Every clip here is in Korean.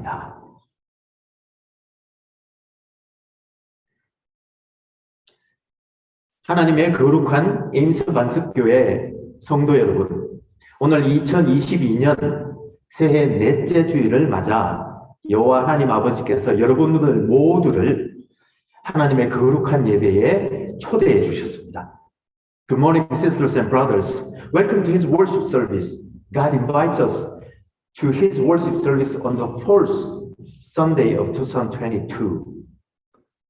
바랍니다. 하나님의 거룩한 에임스 반석교회 성도 여러분, 오늘 2022년 새해 넷째 주일을 맞아 여호와 하나님 아버지께서 여러분들 모두를 하나님의 거룩한 예배에 초대해 주셨습니다. Good morning, sisters and brothers. Welcome to His worship service. God invites us to His worship service on the fourth Sunday of 2022.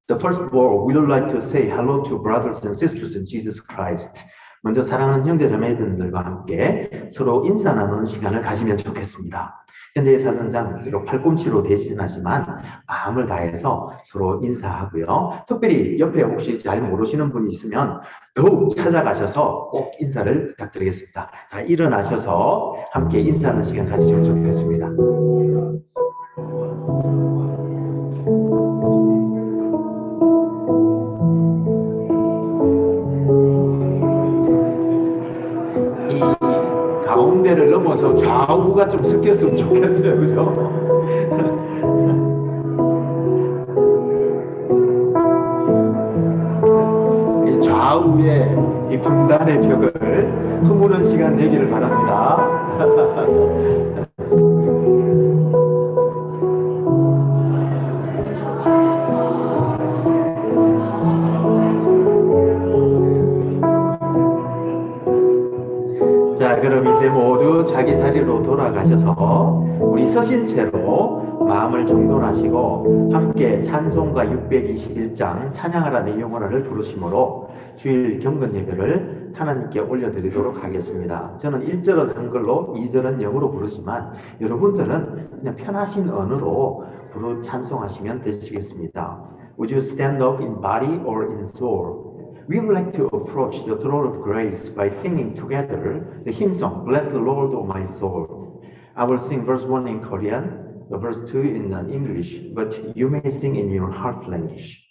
The first of all, we would like to say hello to brothers and sisters in Jesus Christ. 먼저 사랑하는 형제자매들과 함께 서로 인사 나누는 시간을 가지면 좋겠습니다. 현재 사선장 비록 팔꿈치로 되지는 하지만 마음을 다해서 서로 인사하고요. 특별히 옆에 혹시 잘 모르시는 분이 있으면 더욱 찾아가셔서 꼭 인사를 부탁드리겠습니다. 자, 일어나셔서 함께 인사하는 시간 가지면 좋겠습니다. 가운데를 넘어서 좌우가 좀 섞였으면 좋겠어요. 그죠? 이 좌우의 이 분단의 벽을 허무는 시간 되기를 바랍니다. 자, 그럼 이제 모두 자기 자리로 돌아가셔서 우리 서신 채로 마음을 정돈하시고 함께 찬송가 621장 찬양하라 내 영혼아를 부르심으로 주일 경건 예배를 하나님께 올려드리도록 하겠습니다. 저는 1절은 한글로 2절은 영어로 부르지만 여러분들은 그냥 편하신 언어로 찬송하시면 되시겠습니다. Would you stand up in body or in soul? We would like to approach the throne of grace by singing together the hymn song, Bless the Lord, O my soul. I will sing verse 1 in Korean, verse 2 in English, but you may sing in your heart language.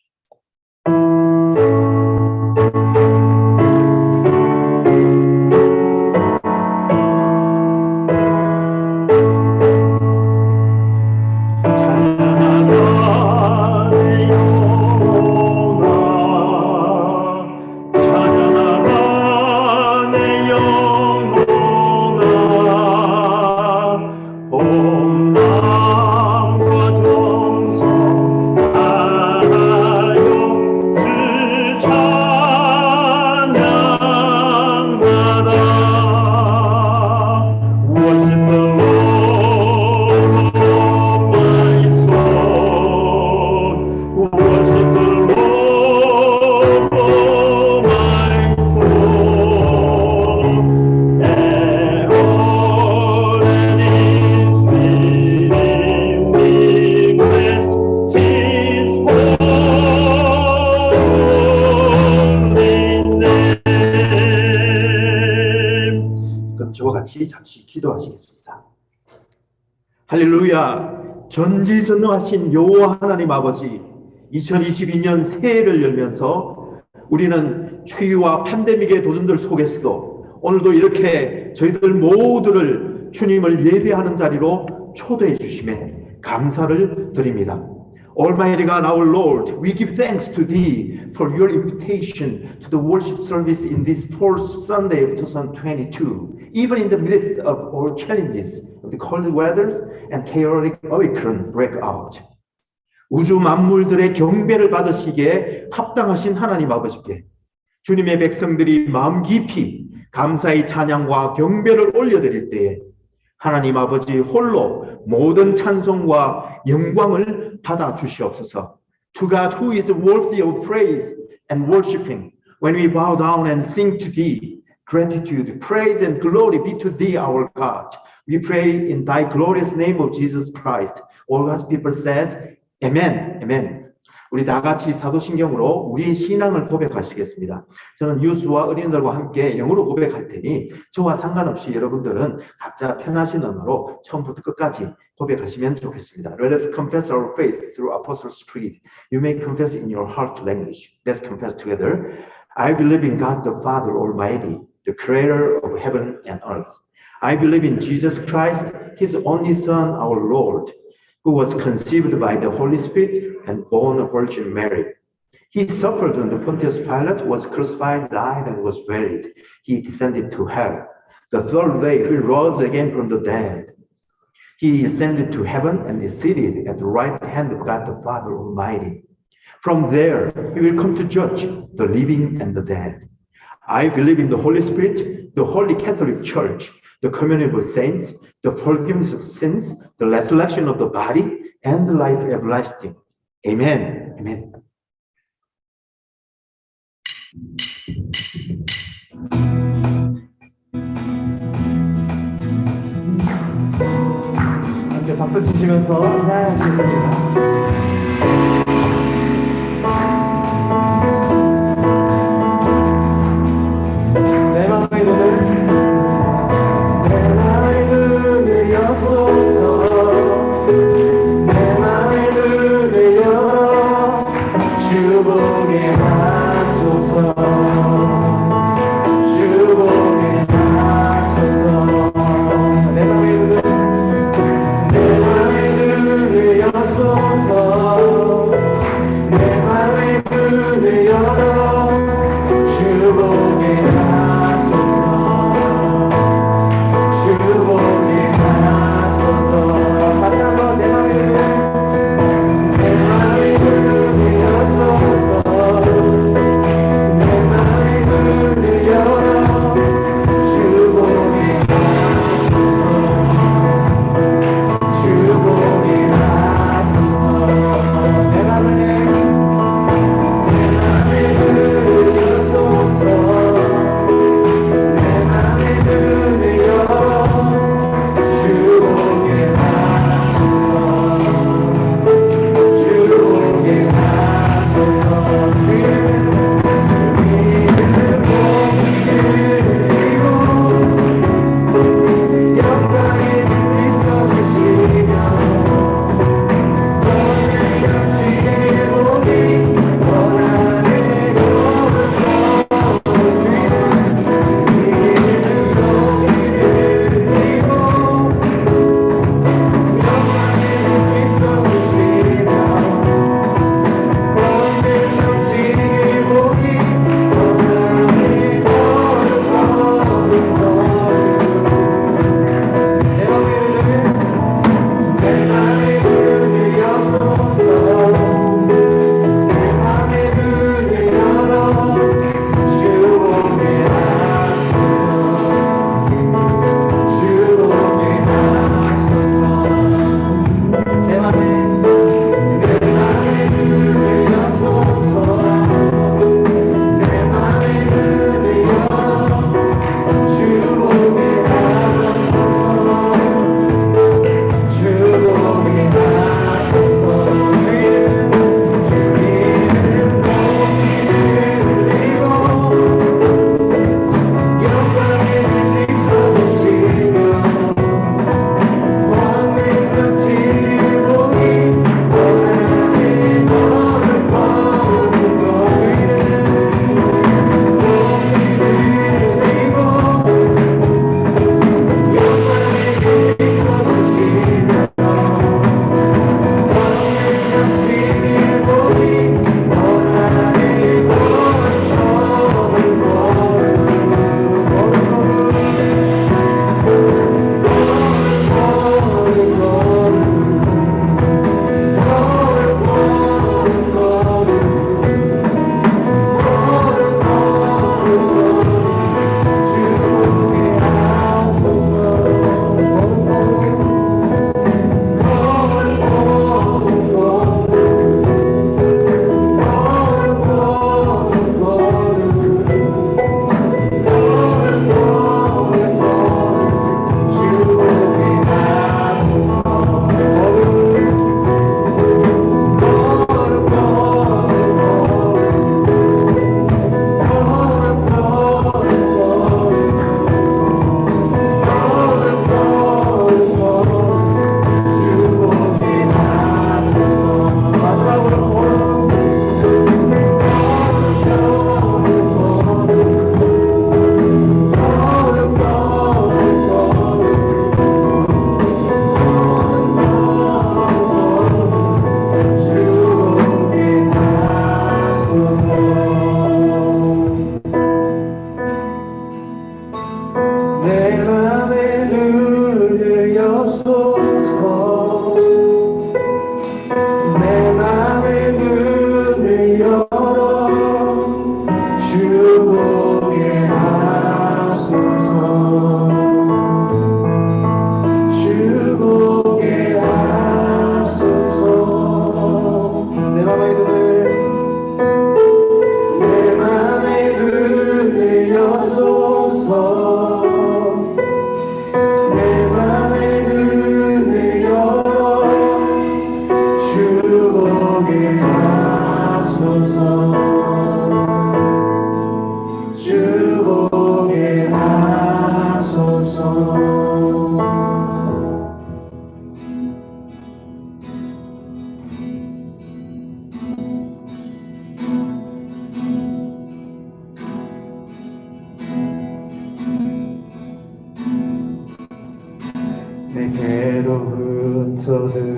잠시 기도하시겠습니다. 할렐루야. 전지전능하신 여호와 하나님 아버지, 2022년 새해를 열면서 우리는 추위와 팬데믹의 도전들 속에서도 오늘도 이렇게 저희들 모두를 주님을 예배하는 자리로 초대해 주심에 감사를 드립니다. Almighty God, our Lord, we give thanks to Thee for your invitation to the worship service in this fourth Sunday of 2022, even in the midst of all challenges of the cold weathers and chaotic Omicron breakout. 우주 만물들의 경배를 받으시기에 합당하신 하나님 아버지께 주님의 백성들이 마음 깊이 감사의 찬양과 경배를 올려드릴 때에 하나님 아버지 홀로 모든 찬송과 영광을 받아 주시옵소서. To God who is worthy of praise and worshiping, when we bow down and sing to Thee, gratitude, praise and glory be to Thee, our God. We pray in Thy glorious name of Jesus Christ. All God's people said, Amen, Amen. 우리 다 같이 사도신경으로 우리의 신앙을 고백하시겠습니다. 저는 유수와 어린이들과 함께 영어로 고백할 테니 저와 상관없이 여러분들은 각자 편하신 언어로 처음부터 끝까지 고백하시면 좋겠습니다. Let us confess our faith through Apostles' Creed. You may confess in your heart language. Let's confess together. I believe in God the Father Almighty, the creator of heaven and earth. I believe in Jesus Christ, His only Son, our Lord, who was conceived by the Holy Spirit and born of Virgin Mary. He suffered under Pontius Pilate, was crucified, died, and was buried. He descended to hell. The third day, he rose again from the dead. He ascended to heaven and is seated at the right hand of God the Father Almighty. From there, he will come to judge the living and the dead. I believe in the Holy Spirit, the Holy Catholic Church, the communion of saints, the forgiveness of sins, the resurrection of the body, and the life everlasting. Amen. Amen. 함께 박수 치시면서 인사하시겠습니다. 내 마음의 눈을 여소서 내 마음의 눈을 열어 주 보게 하소서 주 보게 하소서 내 마음의 눈을 여소서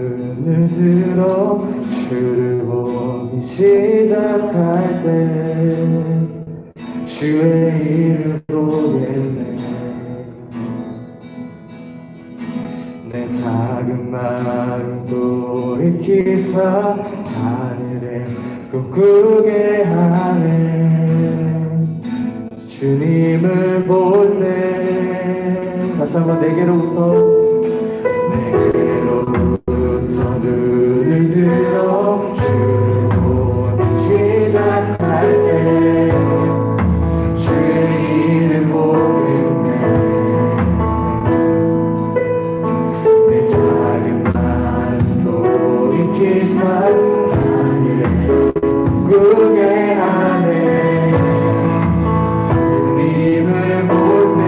눈을 들어 주를 보기 시작할 때 주의 이름 보겠네. 내 작은 마음 돌이키사 하늘에 꿈꾸게 하네. 주님을 볼 때 다시 한번 내게로부터 눈을 들어 주를 보기 시작할 때 주의 이름 보겠네. 내 작은 마음 돌이키사 하늘에 꿈꾸게 하네. 주님을 볼 때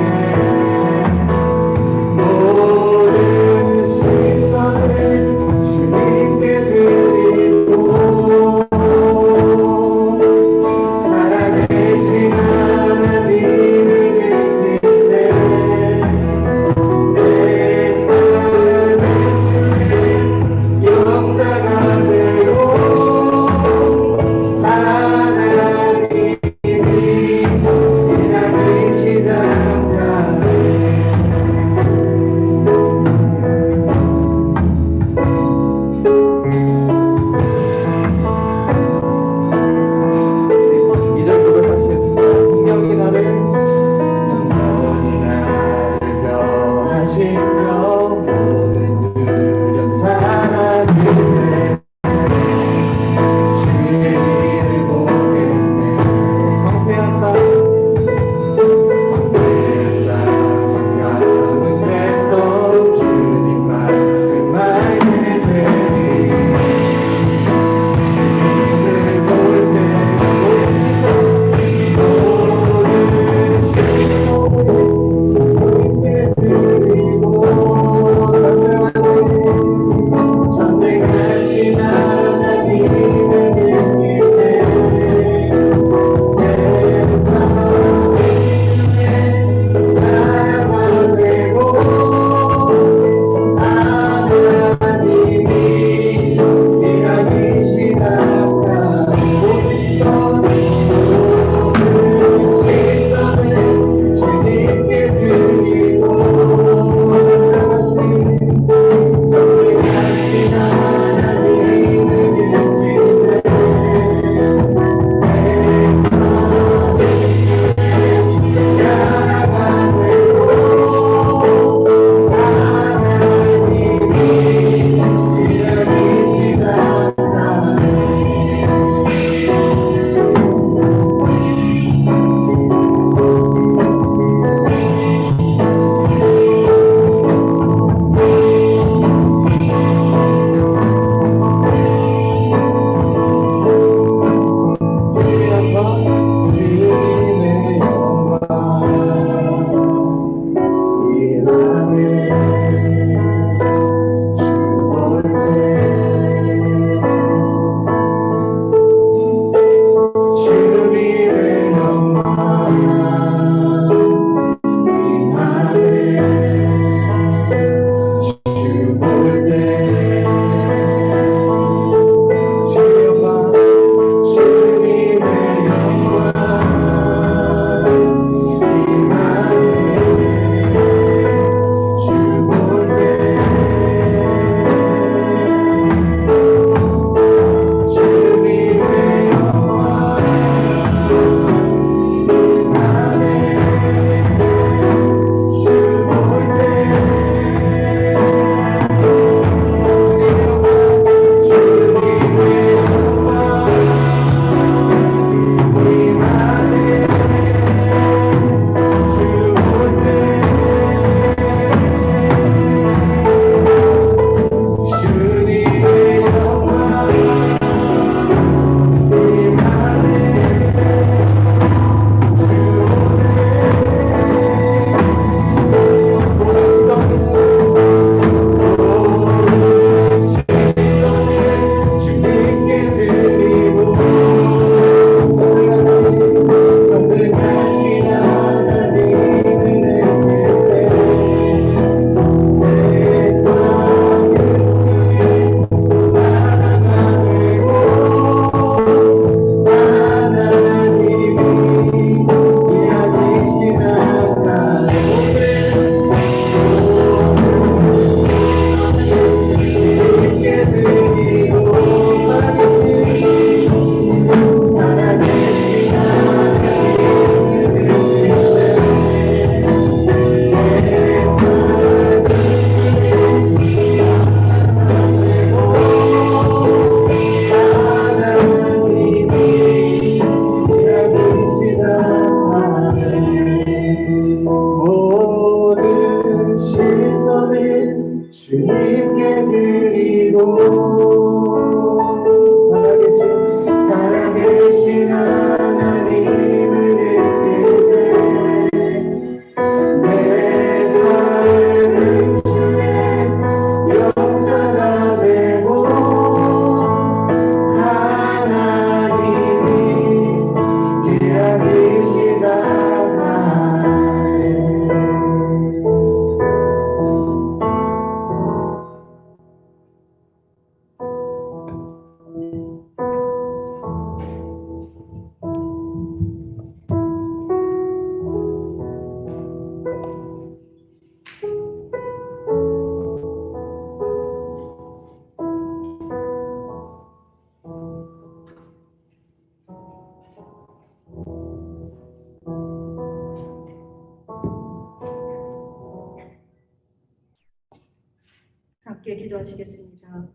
기도하시겠습니다.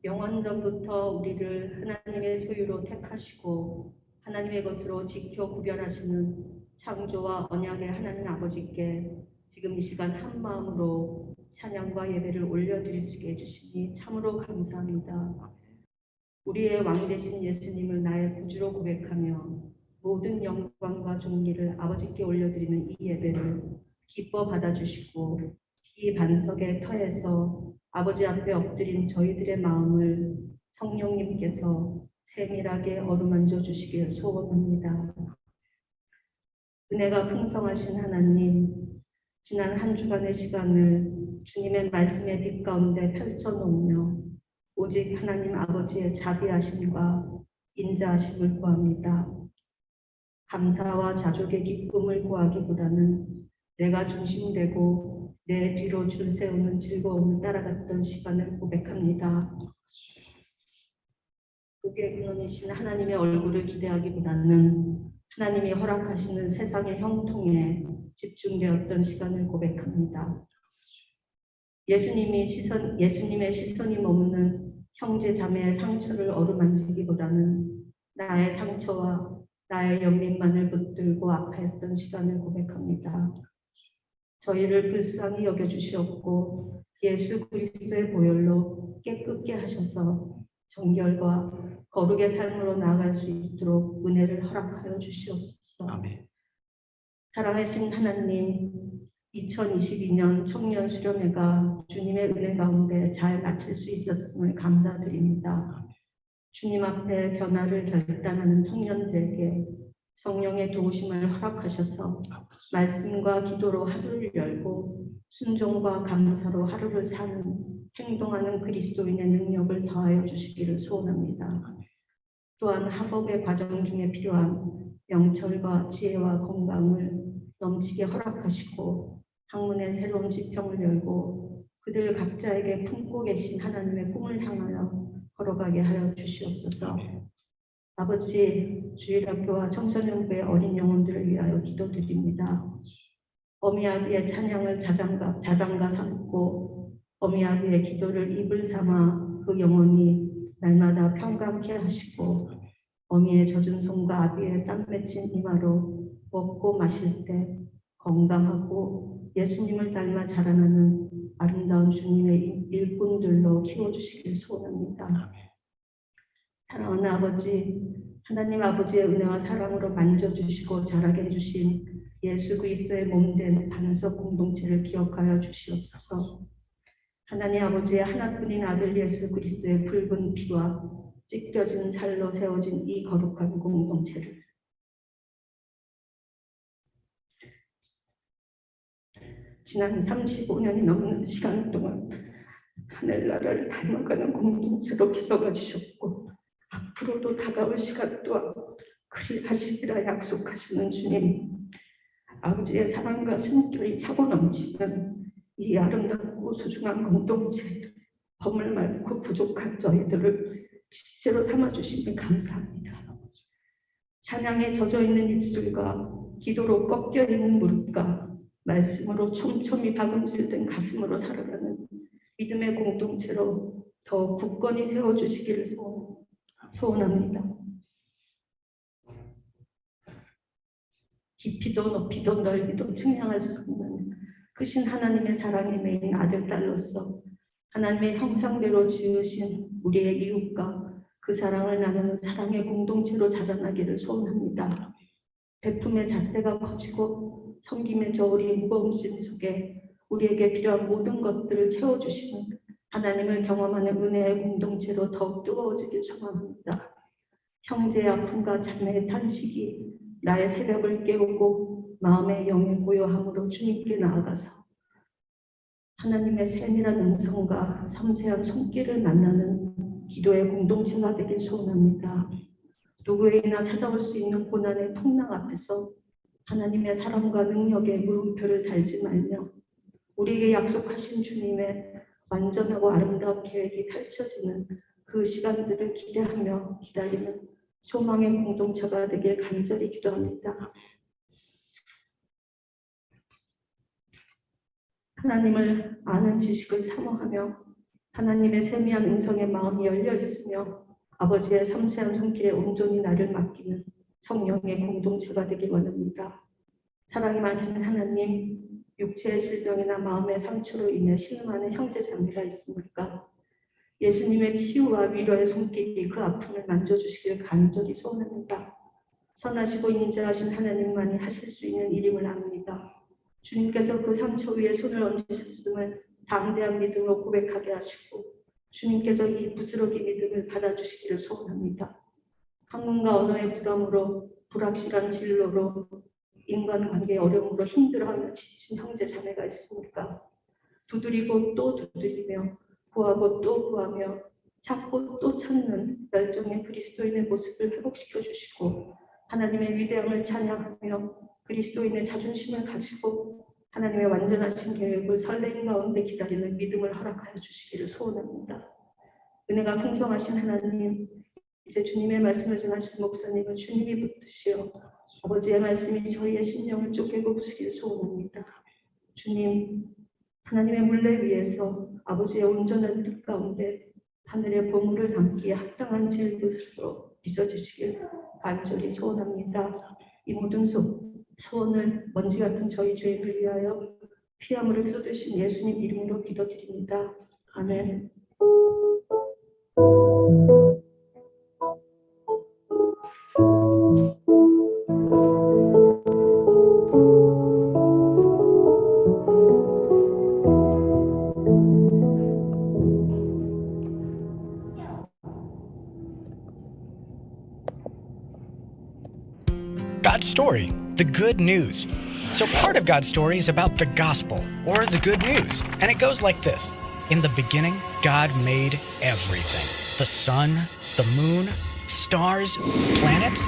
영원전부터 우리를 하나님의 소유로 택하시고 하나님의 것으로 지켜 구별하시는 창조와 언약의 하나님 아버지께 지금 이 시간 한 마음으로 찬양과 예배를 올려드릴 수 있게 해주시니 참으로 감사합니다. 우리의 왕 되신 예수님을 나의 구주로 고백하며 모든 영광과 존귀를 아버지께 올려드리는 이 예배를 기뻐 받아주시고 이 반석의 터에서 아버지 앞에 엎드린 저희들의 마음을 성령님께서 세밀하게 어루만져 주시길 소원합니다. 은혜가 풍성하신 하나님, 지난 한 주간의 시간을 주님의 말씀의 빛 가운데 펼쳐놓으며 오직 하나님 아버지의 자비하심과 인자하심을 구합니다. 감사와 자족의 기쁨을 구하기보다는 내가 중심되고 내 뒤로 줄 세우는 즐거움을 따라갔던 시간을 고백합니다. 그게 근원이신 하나님의 얼굴을 기대하기보다는 하나님이 허락하시는 세상의 형통에 집중되었던 시간을 고백합니다. 예수님의 시선이 머무는 형제 자매의 상처를 어루만지기보다는 나의 상처와 나의 연민만을 붙들고 아파했던 시간을 고백합니다. 저희를 불쌍히 여겨주시었고 예수 그리스도의 보혈로 깨끗게 하셔서 정결과 거룩의 삶으로 나아갈 수 있도록 은혜를 허락하여 주시옵소서. 아멘. 사랑하신 하나님, 2022년 청년 수련회가 주님의 은혜 가운데 잘 마칠 수 있었음을 감사드립니다. 주님 앞에 변화를 결단하는 청년들에게 성령의 도우심을 허락하셔서 말씀과 기도로 하루를 열고 순종과 감사로 하루를 사는 행동하는 그리스도인의 능력을 더하여 주시기를 소원합니다. 또한 학업의 과정 중에 필요한 명철과 지혜와 건강을 넘치게 허락하시고 학문의 새로운 지평을 열고 그들 각자에게 품고 계신 하나님의 꿈을 향하여 걸어가게 하여 주시옵소서. 아버지, 주일학교와 청소년부의 어린 영혼들을 위하여 기도드립니다. 어미아비의 찬양을 자장가 삼고 어미아비의 기도를 입을 삼아 그 영혼이 날마다 평강케 하시고 어미의 젖은 손과 아비의 땀 맺힌 이마로 먹고 마실 때 건강하고 예수님을 닮아 자라나는 아름다운 주님의 일꾼들로 키워주시길 소원합니다. 사랑하는 아버지, 하나님 아버지의 은혜와 사랑으로 만져주시고 자라게 해주신 예수 그리스도의 몸된 반석 공동체를 기억하여 주시옵소서. 하나님 아버지의 하나뿐인 아들 예수 그리스도의 붉은 피와 찢겨진 살로 세워진 이 거룩한 공동체를 지난 35년이 넘는 시간 동안 하늘나라를 닮아가는 공동체로 기억해 주셨고 앞으로도 다가올 시간 또한 그리 하시리라 약속하시는 주님, 아버지의 사랑과 숨결이 차고 넘치는 이 아름답고 소중한 공동체, 허물 많고 부족한 저희들을 지체로 삼아주시니 감사합니다. 찬양에 젖어있는 입술과 기도로 꺾여있는 무릎과 말씀으로 촘촘히 박음질된 가슴으로 살아가는 믿음의 공동체로 더 굳건히 세워주시기를 소원합니다. 깊이도 높이도 넓이도 측량할 수 없는 크신 하나님의 사랑에 매인 아들, 딸로서 하나님의 형상대로 지으신 우리의 이웃과 그 사랑을 나누는 사랑의 공동체로 자라나기를 소원합니다. 베품의 잣대가 커지고 섬김의 저울이 무거움심 속에 우리에게 필요한 모든 것들을 채워주시는 하나님을 경험하는 은혜의 공동체로 더욱 뜨거워지길 소망합니다. 형제의 아픔과 자매의 탄식이 나의 새벽을 깨우고 마음의 영의 고요함으로 주님께 나아가서 하나님의 세밀한 음성과 섬세한 손길을 만나는 기도의 공동체가 되길 소원합니다. 누구에게나 찾아올 수 있는 고난의 풍랑 앞에서 하나님의 사랑과 능력의 물음표를 달지 말며 우리에게 약속하신 주님의 완전하고 아름다운 계획이 펼쳐지는 그 시간들을 기대하며 기다리는 소망의 공동체가 되길 간절히 기도합니다. 하나님을 아는 지식을 사모하며 하나님의 세미한 음성에 마음이 열려 있으며 아버지의 섬세한 손길에 온전히 나를 맡기는 성령의 공동체가 되길 원합니다. 사랑이 많으신 하나님, 육체의 질병이나 마음의 상처로 인해 신음하는 형제 자매가 있습니까? 예수님의 치유와 위로의 손길이 그 아픔을 만져주시길 간절히 소원합니다. 선하시고 인자하신 하나님만이 하실 수 있는 일임을 압니다. 주님께서 그 상처 위에 손을 얹으셨음을 담대한 믿음으로 고백하게 하시고 주님께서 이 부스러기 믿음을 받아주시기를 소원합니다. 학문과 언어의 부담으로 불확실한 진로로 인간관계의 어려움으로 힘들어하는 지친 형제 자매가 있습니까? 두드리고 또 두드리며 구하고 또 구하며 찾고 또 찾는 열정의 그리스도인의 모습을 회복시켜 주시고 하나님의 위대함을 찬양하며 그리스도인의 자존심을 가지고 하나님의 완전하신 계획을 설렘 가운데 기다리는 믿음을 허락하여 주시기를 소원합니다. 은혜가 풍성하신 하나님, 이제 주님의 말씀을 전하신 목사님은 주님이 붙드시어 아버지의 말씀이 저희의 심령을 쪼개고 부수기를 소원합니다. 주님, 하나님의 물레 위에서 아버지의 온전한 뜻 가운데 하늘의 보물을 담기에 합당한 질뜻으로 빚어주시길 간절히 소원합니다. 이 모든 소원을 먼지 같은 저희 죄인을 위하여 피아물을 쏟으신 예수님 이름으로 기도드립니다. 아멘. God's story, the good news. So part of God's story is about the gospel, or the good news. And it goes like this. In the beginning, God made everything. The sun, the moon, stars, planets,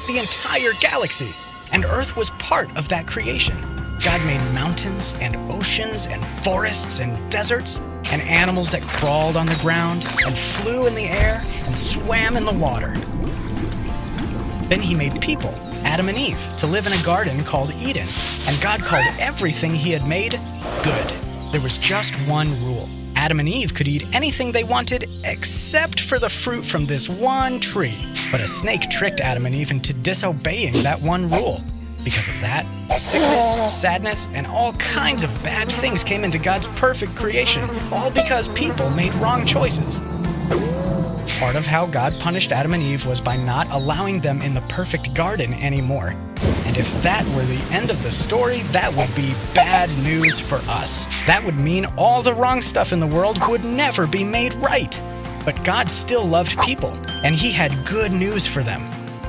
the entire galaxy. And Earth was part of that creation. God made mountains and oceans and forests and deserts and animals that crawled on the ground and flew in the air and swam in the water. Then he made people, Adam and Eve, to live in a garden called Eden, and God called everything he had made good. There was just one rule. Adam and Eve could eat anything they wanted except for the fruit from this one tree. But a snake tricked Adam and Eve into disobeying that one rule. Because of that, sickness, sadness, and all kinds of bad things came into God's perfect creation, all because people made wrong choices. Part of how God punished Adam and Eve was by not allowing them in the perfect garden anymore. And if that were the end of the story, that would be bad news for us. That would mean all the wrong stuff in the world would never be made right. But God still loved people, and he had good news for them.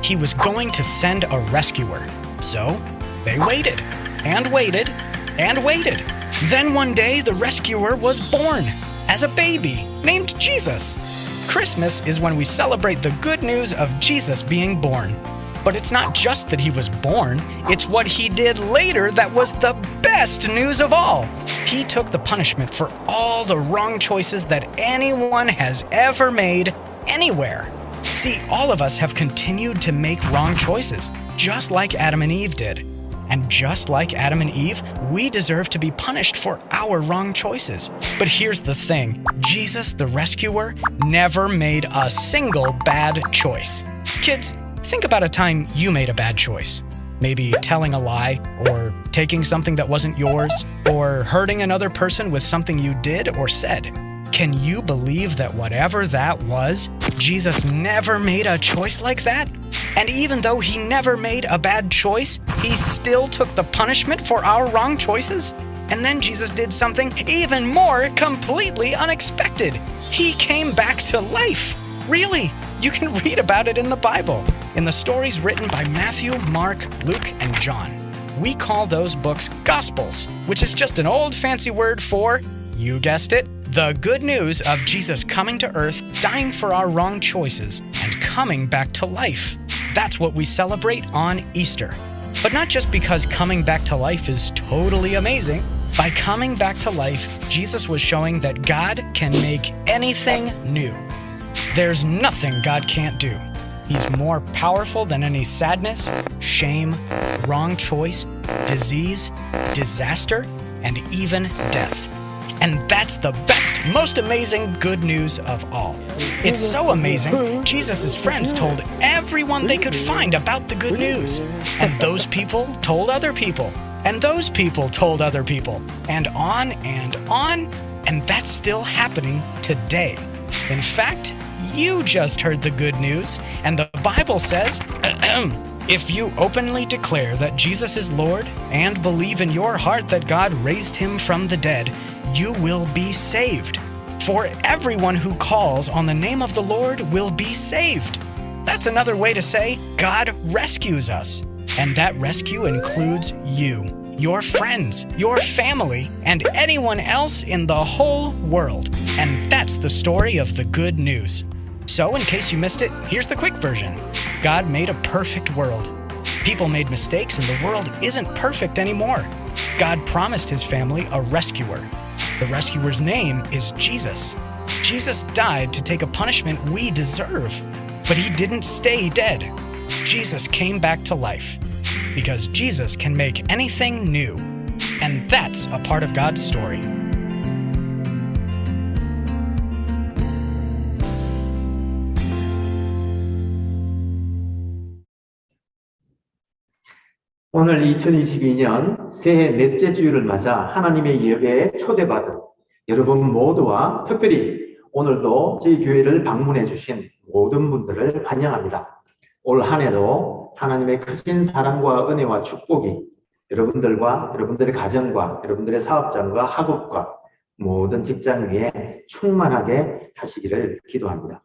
He was going to send a rescuer. So they waited, and waited, and waited. Then one day, the rescuer was born as a baby named Jesus. Christmas is when we celebrate the good news of Jesus being born. But it's not just that he was born, it's what he did later that was the best news of all. He took the punishment for all the wrong choices that anyone has ever made anywhere. See, all of us have continued to make wrong choices, just like Adam and Eve did. And just like Adam and Eve, we deserve to be punished for our wrong choices. But here's the thing, Jesus, the rescuer, never made a single bad choice. Kids, think about a time you made a bad choice. Maybe telling a lie, or taking something that wasn't yours, or hurting another person with something you did or said. Can you believe that whatever that was, Jesus never made a choice like that? And even though he never made a bad choice, he still took the punishment for our wrong choices? And then Jesus did something even more completely unexpected. He came back to life. Really, you can read about it in the Bible, in the stories written by Matthew, Mark, Luke, and John. We call those books Gospels, which is just an old fancy word for, you guessed it, the good news of Jesus coming to earth, dying for our wrong choices, and coming back to life. That's what we celebrate on Easter. But not just because coming back to life is totally amazing. By coming back to life, Jesus was showing that God can make anything new. There's nothing God can't do. He's more powerful than any sadness, shame, wrong choice, disease, disaster, and even death. And that's the best, most amazing good news of all. It's so amazing, Jesus' friends told everyone they could find about the good news. And those people told other people. And those people told other people. And on and on. And that's still happening today. In fact, you just heard the good news. And the Bible says, if you openly declare that Jesus is Lord and believe in your heart that God raised him from the dead, you will be saved. For everyone who calls on the name of the Lord will be saved. That's another way to say God rescues us. And that rescue includes you, your friends, your family, and anyone else in the whole world. And that's the story of the good news. So, in case you missed it, here's the quick version. God made a perfect world. People made mistakes and the world isn't perfect anymore. God promised his family a rescuer. The rescuer's name is Jesus. Jesus died to take a punishment we deserve, but he didn't stay dead. Jesus came back to life because Jesus can make anything new. And that's a part of God's story. 오늘 2022년 새해 넷째 주일을 맞아 하나님의 예배에 초대받은 여러분 모두와 특별히 오늘도 저희 교회를 방문해 주신 모든 분들을 환영합니다. 올 한 해도 하나님의 크신 사랑과 은혜와 축복이 여러분들과 여러분들의 가정과 여러분들의 사업장과 학업과 모든 직장 위에 충만하게 하시기를 기도합니다.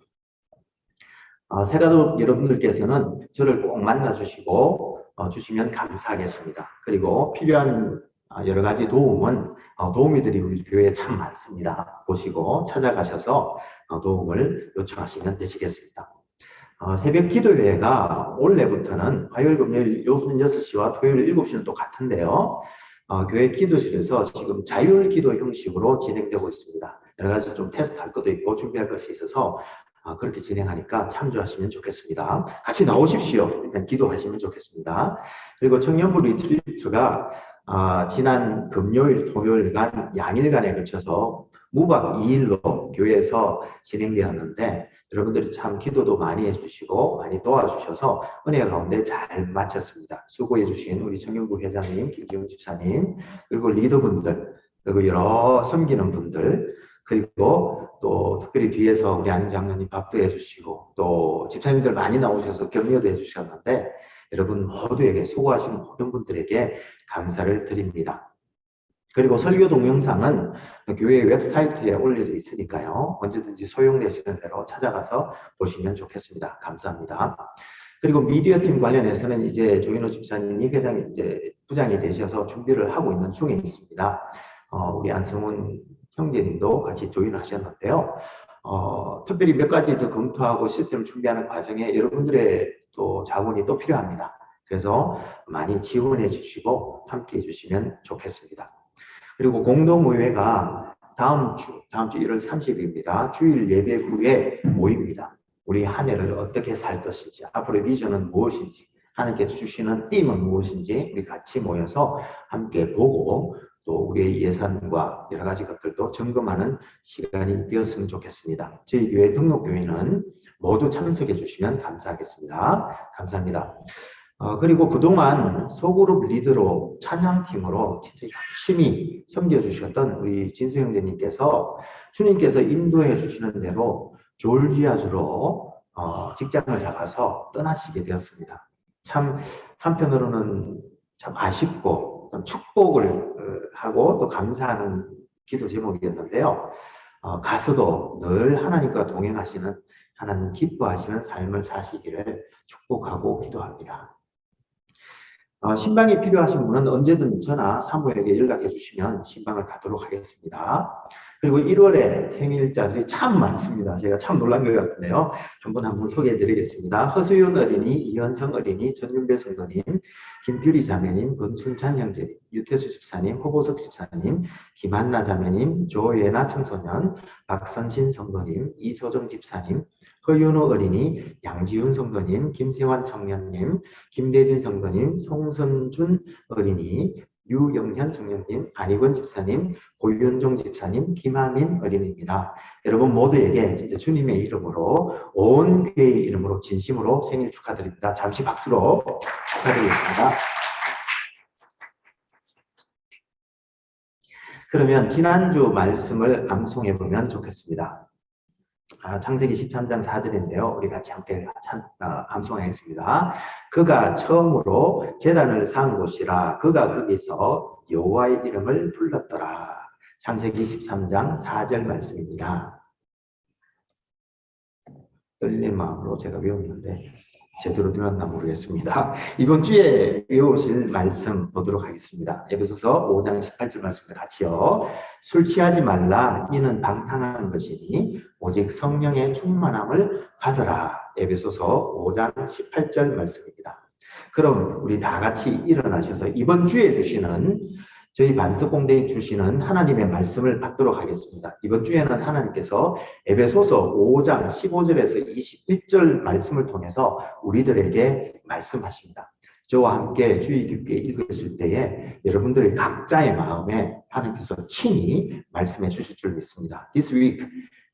새가족 여러분들께서는 저를 꼭 만나주시고 주시면 감사하겠습니다. 그리고 필요한 여러 가지 도움은 도우미들이 우리 교회에 참 많습니다. 보시고 찾아가셔서 도움을 요청하시면 되시겠습니다. 새벽 기도회가 올해부터는 화요일, 금요일 오전 6시와 토요일 7시는 똑같은데요. 교회 기도실에서 지금 자율 기도 형식으로 진행되고 있습니다. 여러 가지 좀 테스트할 것도 있고 준비할 것이 있어서 그렇게 진행하니까 참조하시면 좋겠습니다. 같이 나오십시오. 일단 기도하시면 좋겠습니다. 그리고 청년부 리트리트가 지난 금요일, 토요일간 양일간에 걸쳐서 무박 2일로 교회에서 진행되었는데 여러분들이 참 기도도 많이 해주시고 많이 도와주셔서 은혜 가운데 잘 마쳤습니다. 수고해 주신 우리 청년부 회장님, 김지용 집사님, 그리고 리더분들, 그리고 여러 섬기는 분들, 그리고 또 특별히 뒤에서 우리 안 장로님 밥도 해주시고 또 집사님들 많이 나오셔서 격려도 해주셨는데 여러분 모두에게 수고하신 모든 분들에게 감사를 드립니다. 그리고 설교 동영상은 교회 웹사이트에 올려져 있으니까요. 언제든지 소용되시는 대로 찾아가서 보시면 좋겠습니다. 감사합니다. 그리고 미디어팀 관련해서는 이제 조인호 집사님이 부장이 되셔서 준비를 하고 있는 중에 있습니다. 우리 안성훈 형제님도 같이 조인하셨는데요. 특별히 몇 가지 더 검토하고 시스템을 준비하는 과정에 여러분들의 또 자문이 또 필요합니다. 그래서 많이 지원해 주시고 함께 해 주시면 좋겠습니다. 그리고 공동의회가 다음 주 1월 30일입니다. 주일 예배 후에 모입니다. 우리 한 해를 어떻게 살 것인지, 앞으로의 비전은 무엇인지, 하나님께서 주시는 띠임은 무엇인지 우리 같이 모여서 함께 보고 또 우리의 예산과 여러 가지 것들도 점검하는 시간이 되었으면 좋겠습니다. 저희 교회 등록교회는 모두 참석해 주시면 감사하겠습니다. 감사합니다. 그리고 그동안 소그룹 리더로 찬양팀으로 진짜 열심히 섬겨주셨던 우리 진수 형제님께서 주님께서 인도해 주시는 대로 조지아주로 직장을 잡아서 떠나시게 되었습니다. 참 한편으로는 참 아쉽고 좀 축복을 하고 또 감사하는 기도 제목이었는데요. 가서도 늘 하나님과 동행하시는 하나님 기뻐하시는 삶을 사시기를 축복하고 기도합니다. 신방이 필요하신 분은 언제든 전화 사무에게 연락해 주시면 신방을 가도록 하겠습니다. 그리고 1월에 생일자들이 참 많습니다. 제가 참 놀란 것 같은데요. 한 분 한 분 소개해 드리겠습니다. 허수윤 어린이, 이현성 어린이, 전윤배 성도님, 김규리 자매님, 권순찬 형제님, 유태수 집사님, 호보석 집사님, 김한나 자매님, 조예나 청소년, 박선신 성도님, 이소정 집사님, 허윤호 어린이, 양지훈 성도님, 김세환 청년님, 김대진 성도님, 송선준 어린이, 유영현 청년님, 안희권 집사님, 고윤종 집사님, 김하민 어린이입니다. 여러분 모두에게 진짜 주님의 이름으로 온 교회의 이름으로 진심으로 생일 축하드립니다. 잠시 박수로 축하드리겠습니다. 그러면 지난주 말씀을 암송해 보면 좋겠습니다. 창세기 13장 4절인데요. 우리 같이 함께 암송하겠습니다. 그가 처음으로 제단을 쌓은 곳이라 그가 거기서 여호와의 이름을 불렀더라. 창세기 13장 4절 말씀입니다. 떨리는 마음으로 제가 외웠는데 제대로 들었나 모르겠습니다. 이번 주에 외우실 말씀 보도록 하겠습니다. 에베소서 5장 18절 말씀을 같이요. 술 취하지 말라 이는 방탕한 것이니 오직 성령의 충만함을 받으라. 에베소서 5장 18절 말씀입니다. 그럼 우리 다 같이 일어나셔서 이번 주에 주시는 저희 반석공대에 주시는 하나님의 말씀을 받도록 하겠습니다. 이번 주에는 하나님께서 에베소서 5장 15절에서 21절 말씀을 통해서 우리들에게 말씀하십니다. 저와 함께 주의 깊게 읽으실 때에 여러분들의 각자의 마음에 하나님께서 친히 말씀해 주실 줄 믿습니다. This week,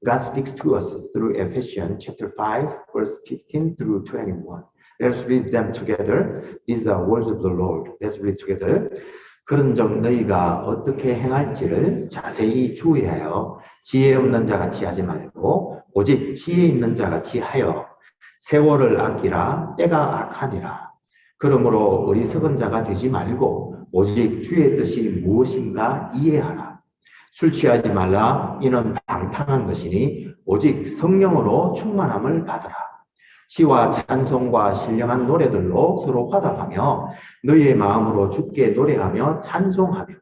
God speaks to us through Ephesians chapter 5, verse 15 through 21. Let's read them together. These are words of the Lord. Let's read together. 그런즉 너희가 어떻게 행할지를 자세히 주의하여 지혜 없는 자같이 하지 말고 오직 지혜 있는 자같이 하여 세월을 아끼라 때가 악하니라. 그러므로 어리석은 자가 되지 말고 오직 주의 뜻이 무엇인가 이해하라. 술 취하지 말라 이는 방탕한 것이니 오직 성령으로 충만함을 받으라. 시와 찬송과 신령한 노래들로 서로 화답하며 너희의 마음으로 주께 노래하며 찬송하며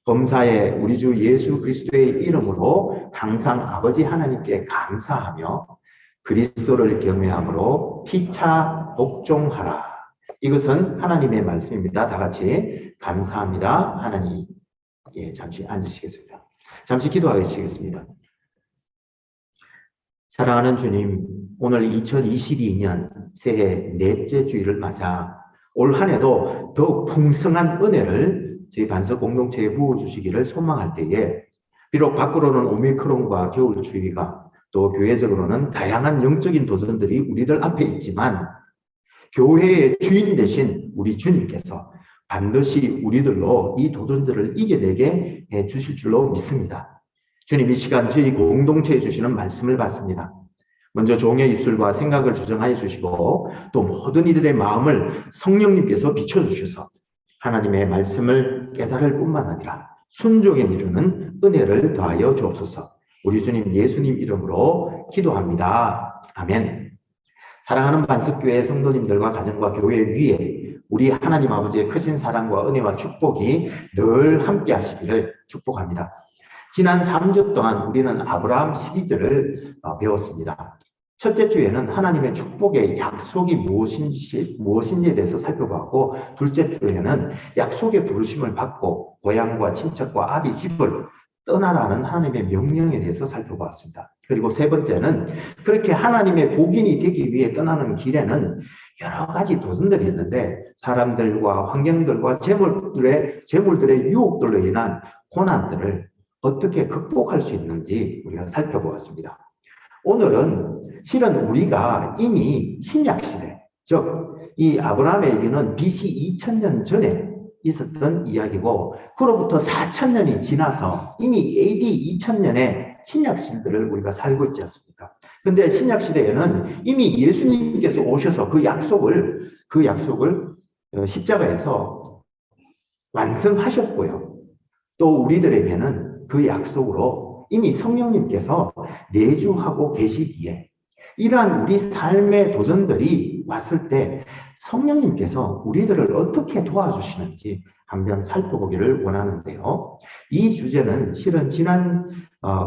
범사에 우리 주 예수 그리스도의 이름으로 항상 아버지 하나님께 감사하며 그리스도를 경외함으로 피차 복종하라. 이것은 하나님의 말씀입니다. 다 같이 감사합니다. 하나님. 잠시 앉으시겠습니다. 잠시 기도하시겠습니다. 사랑하는 주님, 오늘 2022년 새해 넷째 주일을 맞아 올 한 해도 더욱 풍성한 은혜를 저희 반석 공동체에 부어주시기를 소망할 때에 비록 밖으로는 오미크론과 겨울추위가 또 교회적으로는 다양한 영적인 도전들이 우리들 앞에 있지만 교회의 주인 되신 우리 주님께서 반드시 우리들로 이 도전들을 이겨내게 해 주실 줄로 믿습니다. 주님, 이 시간 저희 공동체에 주시는 말씀을 받습니다. 먼저 종의 입술과 생각을 조정하여 주시고 또 모든 이들의 마음을 성령님께서 비춰주셔서 하나님의 말씀을 깨달을 뿐만 아니라 순종에 이르는 은혜를 더하여 주옵소서. 우리 주님 예수님 이름으로 기도합니다. 아멘. 사랑하는 반석교회 성도님들과 가정과 교회 위에 우리 하나님 아버지의 크신 사랑과 은혜와 축복이 늘 함께 하시기를 축복합니다. 지난 3주 동안 우리는 아브라함 시리즈를 배웠습니다. 첫째 주에는 하나님의 축복의 약속이 무엇인지에 대해서 살펴봤고, 둘째 주에는 약속의 부르심을 받고 고향과 친척과 아비 집을 떠나라는 하나님의 명령에 대해서 살펴보았습니다. 그리고 세 번째는 그렇게 하나님의 복인이 되기 위해 떠나는 길에는 여러 가지 도전들이 있는데 사람들과 환경들과 재물들의 유혹들로 인한 고난들을 어떻게 극복할 수 있는지 우리가 살펴보았습니다. 오늘은 실은 우리가 이미 신약시대, 즉 이 아브라함에게는 BC 2000년 전에 있었던 이야기고 그로부터 4000년이 지나서 이미 AD 2000년에 신약시대를 우리가 살고 있지 않습니까? 근데 신약시대에는 이미 예수님께서 오셔서 그 약속을 십자가에서 완성하셨고요. 또 우리들에게는 그 약속으로 이미 성령님께서 내주하고 계시기에 이러한 우리 삶의 도전들이 왔을 때 성령님께서 우리들을 어떻게 도와주시는지 한번 살펴보기를 원하는데요. 이 주제는 실은 지난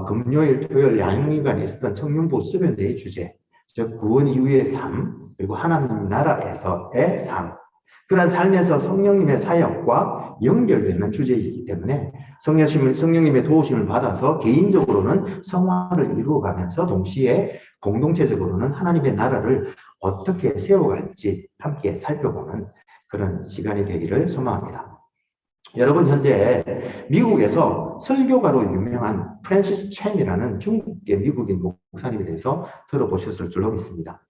금요일, 토요일 양일간 있었던 청년부 수련회의 주제, 즉 구원 이후의 삶, 그리고 하나님 나라에서의 삶, 그런 삶에서 성령님의 사역과 연결되는 주제이기 때문에 성령님의 도우심을 받아서 개인적으로는 성화를 이루어가면서 동시에 공동체적으로는 하나님의 나라를 어떻게 세워갈지 함께 살펴보는 그런 시간이 되기를 소망합니다. 여러분, 현재 미국에서 설교가로 유명한 프랜시스 첸이라는 중국의 미국인 목사님에 대해서 들어보셨을 줄로 믿습니다.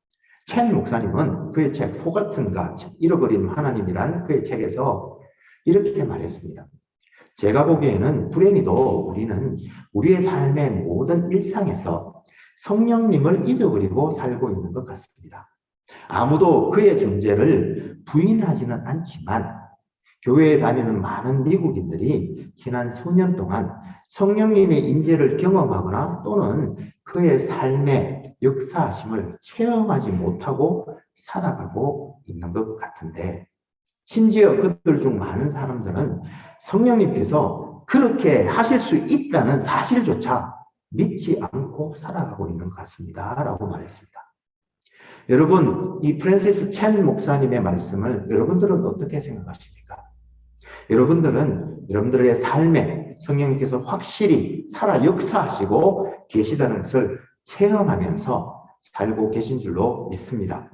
첸 목사님은 그의 책 포가튼가 잃어버린 하나님이란 그의 책에서 이렇게 말했습니다. 제가 보기에는 불행히도 우리는 우리의 삶의 모든 일상에서 성령님을 잊어버리고 살고 있는 것 같습니다. 아무도 그의 존재를 부인하지는 않지만 교회에 다니는 많은 미국인들이 지난 수년 동안 성령님의 임재를 경험하거나 또는 그의 삶의 역사하심을 체험하지 못하고 살아가고 있는 것 같은데, 심지어 그들 중 많은 사람들은 성령님께서 그렇게 하실 수 있다는 사실조차 믿지 않고 살아가고 있는 것 같습니다. 라고 말했습니다. 여러분, 이 프랜시스 첸 목사님의 말씀을 여러분들은 어떻게 생각하십니까? 여러분들은 여러분들의 삶에 성령님께서 확실히 살아 역사하시고 계시다는 것을 체험하면서 살고 계신 줄로 믿습니다.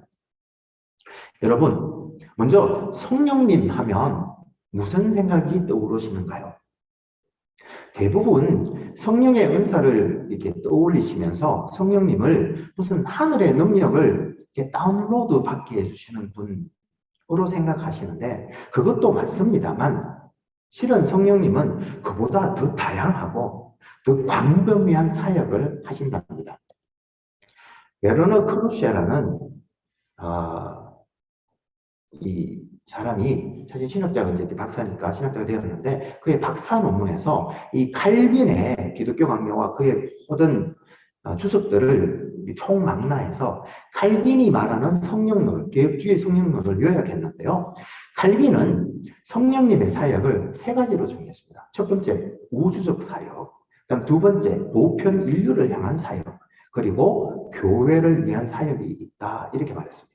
여러분, 먼저 성령님 하면 무슨 생각이 떠오르시는가요? 대부분 성령의 은사를 이렇게 떠올리시면서 성령님을 무슨 하늘의 능력을 이렇게 다운로드 받게 해주시는 분으로 생각하시는데, 그것도 맞습니다만 실은 성령님은 그보다 더 다양하고 더 광범위한 사역을 하신답니다. 베르너 크루셰라는 이 사람이 사실 신학자가 이제 박사니까 신학자가 되었는데, 그의 박사 논문에서 이 칼빈의 기독교 강요와 그의 모든 주석들을 총망라해서 칼빈이 말하는 성령론, 개혁주의 성령론을 요약했는데요. 칼빈은 성령님의 사역을 세 가지로 정의했습니다. 첫 번째, 우주적 사역. 그다음 두 번째, 보편 인류를 향한 사역. 그리고 교회를 위한 사역이 있다. 이렇게 말했습니다.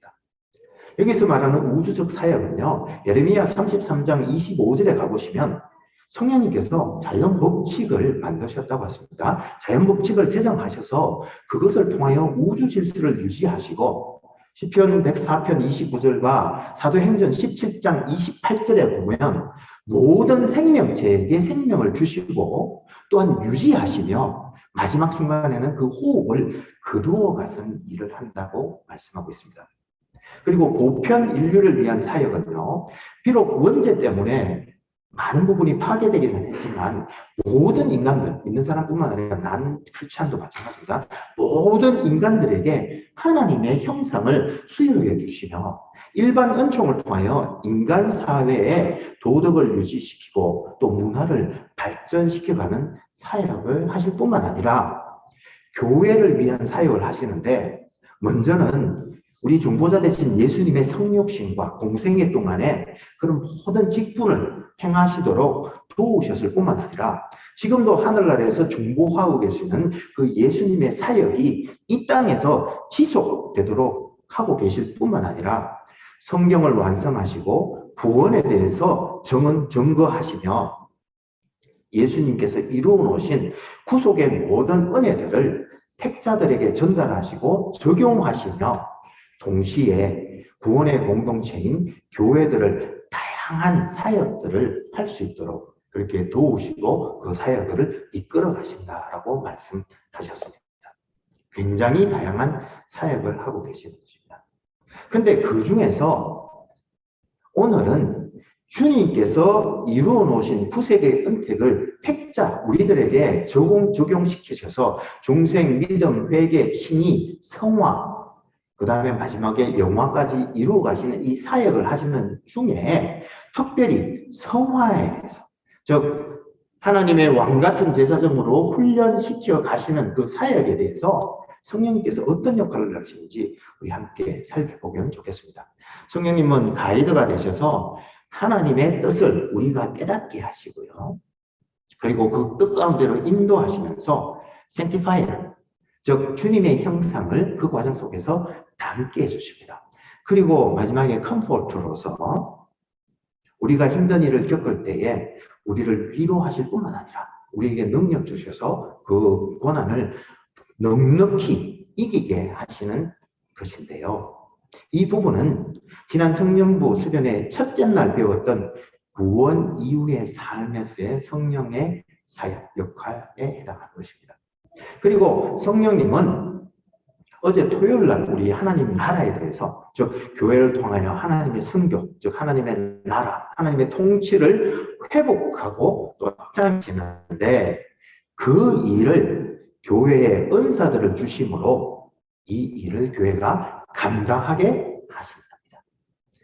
여기서 말하는 우주적 사역은요, 예레미야 33장 25절에 가보시면 성령님께서 자연 법칙을 만드셨다고 했습니다. 자연 법칙을 제정하셔서 그것을 통하여 우주 질서를 유지하시고, 시편 104편 29절과 사도행전 17장 28절에 보면 모든 생명체에게 생명을 주시고 또한 유지하시며 마지막 순간에는 그 호흡을 거두어 가는 일을 한다고 말씀하고 있습니다. 그리고 보편 인류를 위한 사역은요, 비록 원죄 때문에 많은 부분이 파괴되기는 했지만 모든 인간들, 믿는 사람뿐만 아니라 난 크리스찬도 마찬가지입니다. 모든 인간들에게 하나님의 형상을 수여해 주시며 일반 은총을 통하여 인간 사회의 도덕을 유지시키고 또 문화를 발전시켜가는 사역을 하실 뿐만 아니라 교회를 위한 사역을 하시는데, 먼저는 우리 중보자 되신 예수님의 성육신과 공생애 동안에 그런 모든 직분을 행하시도록 도우셨을 뿐만 아니라 지금도 하늘나라에서 중보하고 계시는 그 예수님의 사역이 이 땅에서 지속되도록 하고 계실 뿐만 아니라 성경을 완성하시고 구원에 대해서 증거하시며 예수님께서 이루어 놓으신 구속의 모든 은혜들을 택자들에게 전달하시고 적용하시며 동시에 구원의 공동체인 교회들을 다양한 사역들을 할 수 있도록 그렇게 도우시고 그 사역을 이끌어 가신다라고 말씀하셨습니다. 굉장히 다양한 사역을 하고 계시는 것입니다. 근데 그 중에서 오늘은 주님께서 이루어 놓으신 구속의 은택을 택자 우리들에게 적용시키셔서 중생, 믿음, 회개, 칭의, 성화, 그 다음에 마지막에 영화까지 이루어 가시는 이 사역을 하시는 중에 특별히 성화에 대해서, 즉 하나님의 왕 같은 제사장으로 훈련시켜 가시는 그 사역에 대해서 성령님께서 어떤 역할을 하시는지 우리 함께 살펴보면 좋겠습니다. 성령님은 가이드가 되셔서 하나님의 뜻을 우리가 깨닫게 하시고요. 그리고 그 뜻 가운데로 인도하시면서 sanctifier, 즉 주님의 형상을 그 과정 속에서 담게 해주십니다. 그리고 마지막에 컴포트로서 우리가 힘든 일을 겪을 때에 우리를 위로하실 뿐만 아니라 우리에게 능력 주셔서 그 고난을 넉넉히 이기게 하시는 것인데요. 이 부분은 지난 청년부 수련회 첫째 날 배웠던 구원 이후의 삶에서의 성령의 사역, 역할에 해당하는 것입니다. 그리고 성령님은 어제 토요일 날 우리 하나님 나라에 대해서, 즉 교회를 통하여 하나님의 선교, 즉 하나님의 나라, 하나님의 통치를 회복하고 또 확장시키는데 그 일을 교회에 은사들을 주심으로 이 일을 교회가 감당하게 하신답니다.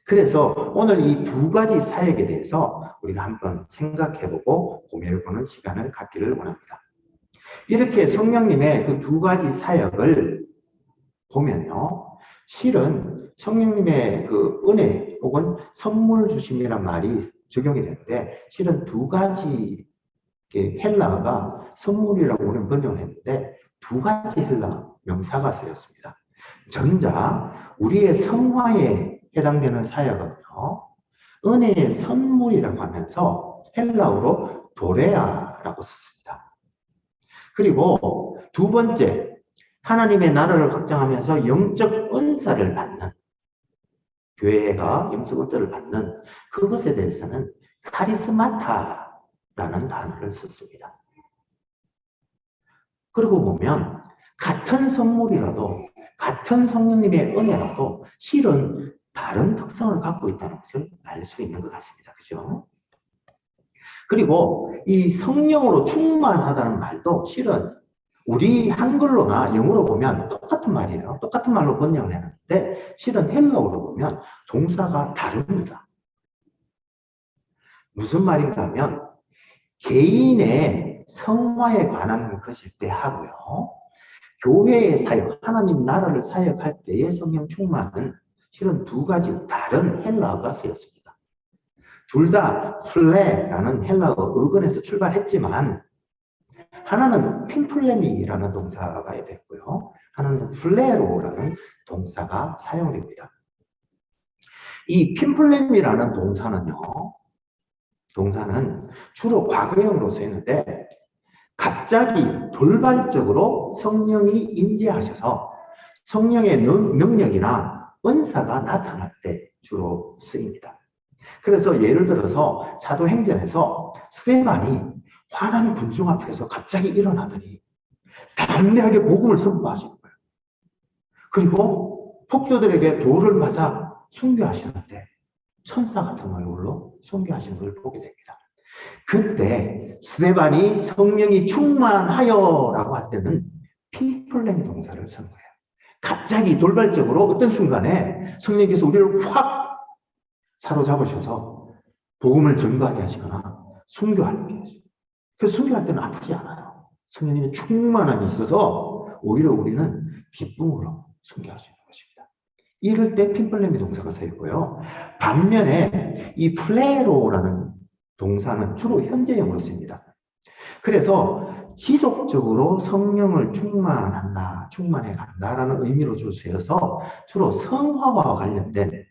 그래서 오늘 이 두 가지 사역에 대해서 우리가 한번 생각해보고 고민해보는 시간을 갖기를 원합니다. 이렇게 성령님의 그 두 가지 사역을 보면요, 실은 성령님의 그 은혜 혹은 선물 주심이란 말이 적용이 되는데, 실은 두 가지 헬라어가 선물이라고 우리는 번역을 했는데 두 가지 헬라 명사가 쓰였습니다. 전자, 우리의 성화에 해당되는 사역은요, 은혜의 선물이라고 하면서 헬라어로 도레아라고 썼습니다. 그리고 두 번째, 하나님의 나라를 확장하면서 영적 은사를 받는, 교회가 영적 은사를 받는 그것에 대해서는 카리스마타라는 단어를 썼습니다. 그러고 보면 같은 선물이라도, 같은 성령님의 은혜라도 실은 다른 특성을 갖고 있다는 것을 알 수 있는 것 같습니다. 그죠? 그리고 이 성령으로 충만하다는 말도 실은 우리 한글로나 영어로 보면 똑같은 말이에요. 똑같은 말로 번역을 했는데 실은 헬라어로 보면 동사가 다릅니다. 무슨 말인가 하면 개인의 성화에 관한 것일 때 하고요, 교회의 사역, 하나님 나라를 사역할 때의 성령 충만은 실은 두 가지 다른 헬라어가 쓰였습니다. 둘 다 플레라는 헬라어 어근에서 출발했지만 하나는 핀플레미라는 동사가 됐고요, 하나는 플레로라는 동사가 사용됩니다. 이 핀플레미라는 동사는 주로 과거형으로 쓰이는데 갑자기 돌발적으로 성령이 임재하셔서 성령의 능력이나 은사가 나타날 때 주로 쓰입니다. 그래서 예를 들어서 사도행전에서 스데반이 화난 군중 앞에서 갑자기 일어나더니 담대하게 복음을 선포하시는 거예요. 그리고 폭도들에게 돌을 맞아 순교하시는데 천사 같은 얼굴로 순교하시는 걸 보게 됩니다. 그때 스데반이 성령이 충만하여라고 할 때는 핀플레미 동사를 쓴 거예요. 갑자기 돌발적으로 어떤 순간에 성령께서 우리를 확 사로잡으셔서 복음을 전가하게 하시거나 순교하는 게 있어요. 그래서 순교할 때는 아프지 않아요. 성령님의 충만함이 있어서 오히려 우리는 기쁨으로 순교할 수 있는 것입니다. 이럴 때 핀플레미 동사가 쓰이고요. 반면에 이 플레로라는 동사는 주로 현재형으로 쓰입니다. 그래서 지속적으로 성령을 충만해 간다라는 의미로 쓰여서 주로 성화와 관련된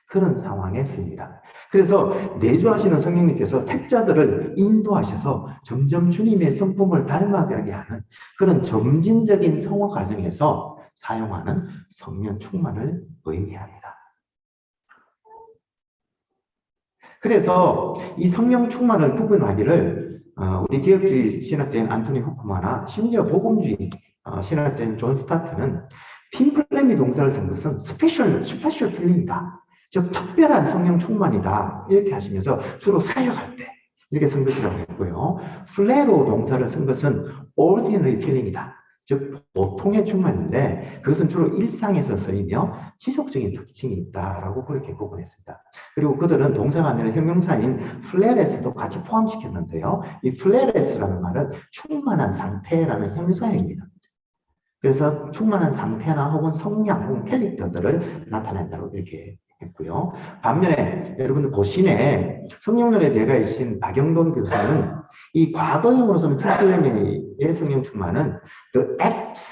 그런 상황에 쓰입니다. 그래서 내주하시는 성령님께서 택자들을 인도하셔서 점점 주님의 성품을 닮아가게 하는 그런 점진적인 성화 과정에서 사용하는 성령 충만을 의미합니다. 그래서 이 성령 충만을 구분하기를 우리 개혁주의 신학자인 안토니 후크마나 심지어 복음주의 신학자인 존 스타트는 핀플레미 동사를 쓴 것은 스페셜 필링이다, 즉 특별한 성령 충만이다, 이렇게 하시면서 주로 사역할 때 이렇게 쓴 것이라고 했고요. 플레로 동사를 쓴 것은 ordinary feeling이다, 즉 보통의 충만인데 그것은 주로 일상에서 쓰이며 지속적인 특징이 있다라고 그렇게 구분했습니다. 그리고 그들은 동사가 아니라 형용사인 플레레스도 같이 포함시켰는데요, 이 플레레스라는 말은 충만한 상태라는 형용사입니다. 그래서 충만한 상태나 혹은 성량 혹은 캐릭터들을 나타낸다고 이렇게 했고요. 반면에 여러분들 고신에 성령론의 대가이신 박영돈 교수는 이 과거형으로서는 핀플레미의 성령 충만은 the act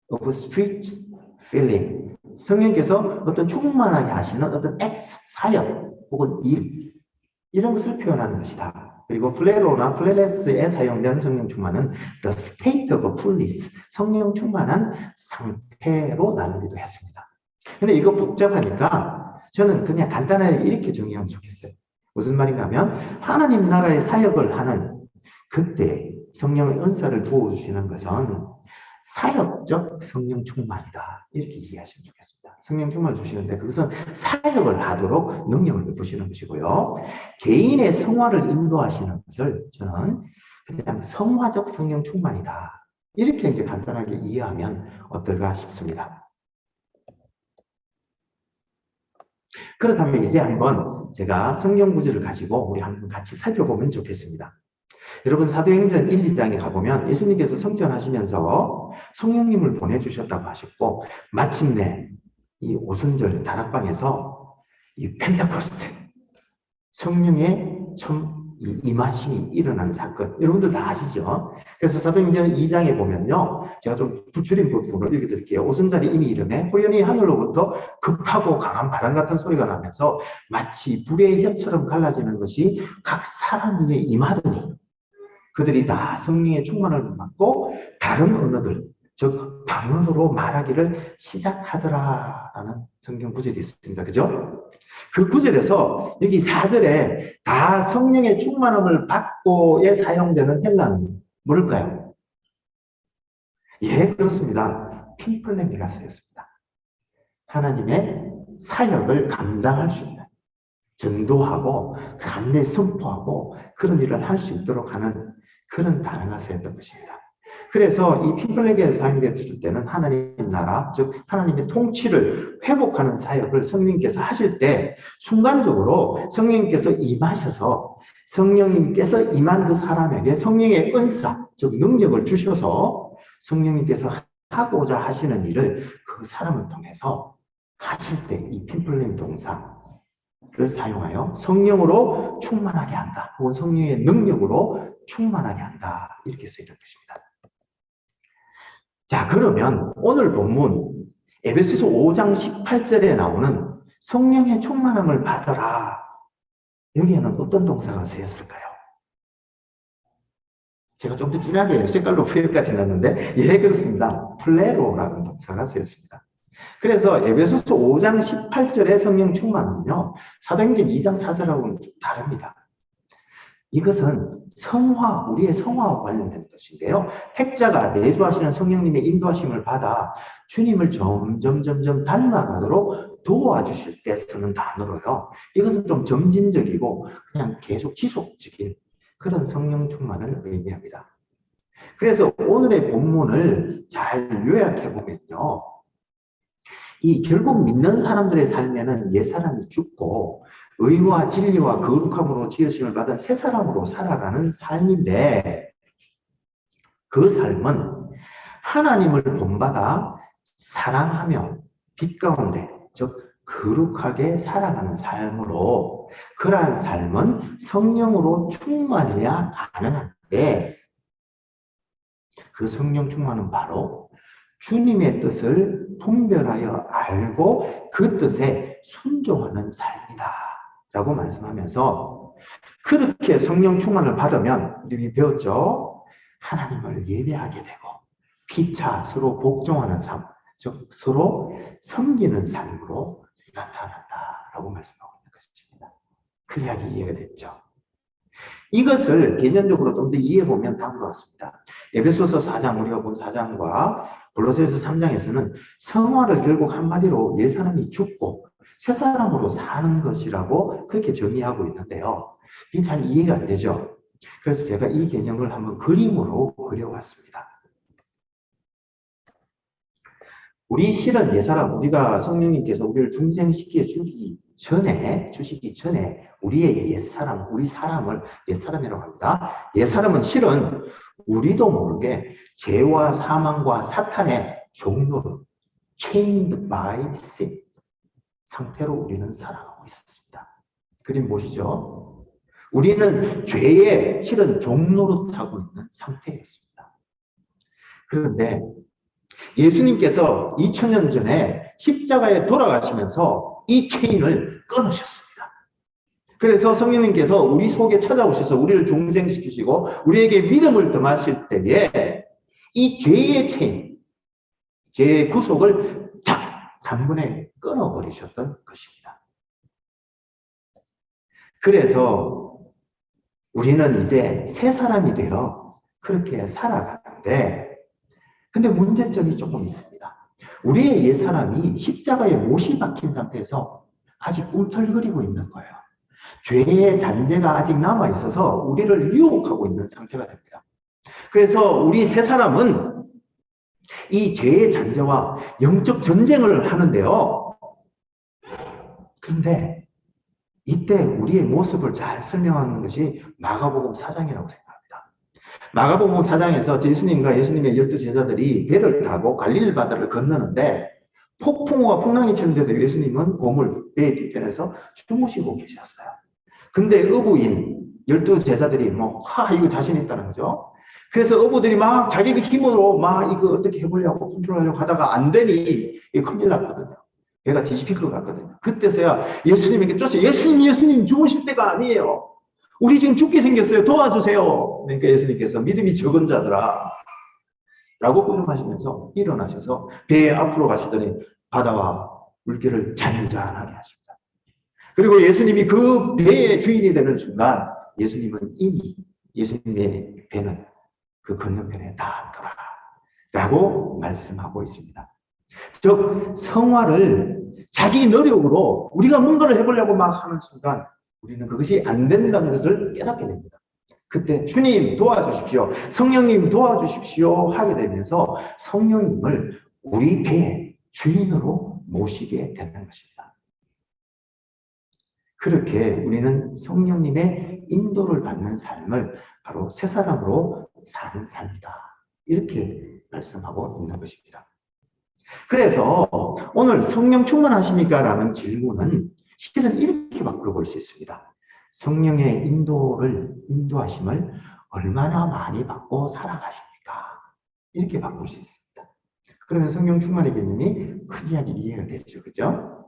of spirit filling, 성령께서 어떤 충만하게 하시는 어떤 act, 사역 혹은 일, 이런 것을 표현하는 것이다. 그리고 플레로나 플레레스에 사용된 성령 충만은 the state of fullness, 성령 충만한 상태로 나누기도 했습니다. 근데 이거 복잡하니까 저는 그냥 간단하게 이렇게 정의하면 좋겠어요. 무슨 말인가 하면 하나님 나라의 사역을 하는 그때 성령의 은사를 부어주시는 것은 사역적 성령 충만이다. 이렇게 이해하시면 좋겠습니다. 성령 충만을 주시는데 그것은 사역을 하도록 능력을 베푸시는 것이고요. 개인의 성화를 인도하시는 것을 저는 그냥 성화적 성령 충만이다. 이렇게 이제 간단하게 이해하면 어떨까 싶습니다. 그렇다면 이제 한번 제가 성경 구절을 가지고 우리 한번 같이 살펴보면 좋겠습니다. 여러분 사도행전 1, 2장에 가보면 예수님께서 성전하시면서 성령님을 보내주셨다고 하셨고 마침내 이 오순절 다락방에서 이 펜테코스트 성령의 참 임하심이 일어난 사건 여러분들 다 아시죠? 그래서 사도행전 2장에 보면요 제가 좀 줄인 부분을 읽어드릴게요. 오순절이 이미 이름에 호연히 하늘로부터 급하고 강한 바람 같은 소리가 나면서 마치 불의 혀처럼 갈라지는 것이 각 사람 위에 임하더니 그들이 다 성령의 충만을 받고 다른 언어들 즉 방언으로 말하기를 시작하더라라는 성경 구절이 있습니다. 그죠? 그 구절에서 여기 4절에 다 성령의 충만함을 받고에 사용되는 헬라어는 뭘까요? 예, 그렇습니다. 핀플레미가 쓰였습니다. 하나님의 사역을 감당할 수 있는 전도하고 감내 선포하고 그런 일을 할 수 있도록 하는 그런 단어가 쓰였던 것입니다. 그래서 이 핀플레미에 사용되었을 때는 하나님 나라, 즉 하나님의 통치를 회복하는 사역을 성령님께서 하실 때 순간적으로 성령님께서 임하셔서 성령님께서 임한 그 사람에게 성령의 은사, 즉 능력을 주셔서 성령님께서 하고자 하시는 일을 그 사람을 통해서 하실 때 이 핀플레미 동사를 사용하여 성령으로 충만하게 한다. 혹은 성령의 능력으로 충만하게 한다. 이렇게 쓰이는 것입니다. 자, 그러면 오늘 본문 에베소서 5장 18절에 나오는 성령의 충만함을 받아라. 여기에는 어떤 동사가 쓰였을까요? 제가 좀 더 진하게 색깔로 표현까지 했는데 예, 그렇습니다. 플레로라는 동사가 쓰였습니다. 그래서 에베소서 5장 18절의 성령 충만은요 사도행전 2장 4절하고는 좀 다릅니다. 이것은 성화, 우리의 성화와 관련된 것인데요. 택자가 내주하시는 성령님의 인도하심을 받아 주님을 점점 닮아가도록 도와주실 때 쓰는 단어로요. 이것은 좀 점진적이고 그냥 계속 지속적인 그런 성령 충만을 의미합니다. 그래서 오늘의 본문을 잘 요약해 보면요. 이 결국 믿는 사람들의 삶에는 옛사람이 죽고 의와 진리와 거룩함으로 지으심을 받은 새 사람으로 살아가는 삶인데 그 삶은 하나님을 본받아 사랑하며 빛 가운데 즉 거룩하게 살아가는 삶으로 그러한 삶은 성령으로 충만해야 가능한데 그 성령 충만은 바로 주님의 뜻을 분별하여 알고 그 뜻에 순종하는 삶이다 라고 말씀하면서 그렇게 성령 충만을 받으면 우리 배웠죠? 하나님을 예배하게 되고 피차 서로 복종하는 삶, 즉 서로 섬기는 삶으로 나타난다 라고 말씀하고 있는 것입니다. 클리어하게 이해가 됐죠? 이것을 개념적으로 좀 더 이해해보면 다음과 같습니다. 에베소서 4장, 우리가 본 4장과 골로새서 3장에서는 성화를 결국 한마디로 옛사람이 죽고 새 사람으로 사는 것이라고 그렇게 정의하고 있는데요. 이게 잘 이해가 안 되죠? 그래서 제가 이 개념을 한번 그림으로 그려왔습니다. 우리 실은 옛사람, 우리가 성령님께서 우리를 중생시켜 주시기 전에 우리의 옛사람, 우리 사람을 옛사람이라고 합니다. 옛사람은 실은 우리도 모르게 죄와 사망과 사탄의 종로로 chained by sin 상태로 우리는 살아가고 있었습니다. 그림 보시죠? 우리는 죄의 실은 종로로 타고 있는 상태였습니다. 그런데 예수님께서 2000년 전에 십자가에 돌아가시면서 이 체인을 끊으셨습니다. 그래서 성령님께서 우리 속에 찾아오셔서 우리를 중생시키시고 우리에게 믿음을 더하실 때에 이 죄의 체인, 죄의 구속을 딱 단번에 끊어버리셨던 것입니다. 그래서 우리는 이제 새 사람이 되어 그렇게 살아가는데, 근데 문제점이 조금 있습니다. 우리의 옛 사람이 십자가에 못이 박힌 상태에서 아직 꿈틀거리고 있는 거예요. 죄의 잔재가 아직 남아있어서 우리를 유혹하고 있는 상태가 됩니다. 그래서 우리 새 사람은 이 죄의 잔재와 영적 전쟁을 하는데요. 그런데 이때 우리의 모습을 잘 설명하는 것이 마가복음 4장이라고 생각합니다. 마가복음 4장에서 예수님과 예수님의 12제자들이 배를 타고 갈릴리 바다를 건너는데 폭풍우와 풍랑이 치는데도 예수님은 고물 배 뒤편에서 주무시고 계셨어요. 근데 어부인 12제자들이 이거 자신 있다는 거죠. 그래서 어부들이 막 자기 힘으로 막 이거 어떻게 해보려고 컨트롤하려고 하다가 안 되니 큰일 났거든요. 배가 뒤집힐 것 같거든요. 그때서야 예수님에게 쫓아, 예수님 주무실 때가 아니에요. 우리 지금 죽게 생겼어요. 도와주세요. 그러니까 예수님께서 믿음이 적은 자들아 라고 꾸중하시면서 일어나셔서 배 앞으로 가시더니 바다와 물결을 잔잔하게 하십니다. 그리고 예수님이 그 배의 주인이 되는 순간 예수님은 이미 예수님의 배는 그 건너편에 닿았더라 라고 말씀하고 있습니다. 즉 성화를 자기 노력으로 우리가 뭔가를 해보려고 막 하는 순간 우리는 그것이 안 된다는 것을 깨닫게 됩니다. 그때 주님 도와주십시오, 성령님 도와주십시오 하게 되면서 성령님을 우리 배의 주인으로 모시게 되는 것입니다. 그렇게 우리는 성령님의 인도를 받는 삶을 바로 새 사람으로 사는 삶이다, 이렇게 말씀하고 있는 것입니다. 그래서 오늘 성령 충만하십니까? 라는 질문은 실은 이렇게 바꾸어 볼 수 있습니다. 성령의 인도하심을 얼마나 많이 받고 살아가십니까? 이렇게 바꿀 수 있습니다. 그러면 성령 충만의 개념이 크게 이해가 되죠. 그죠?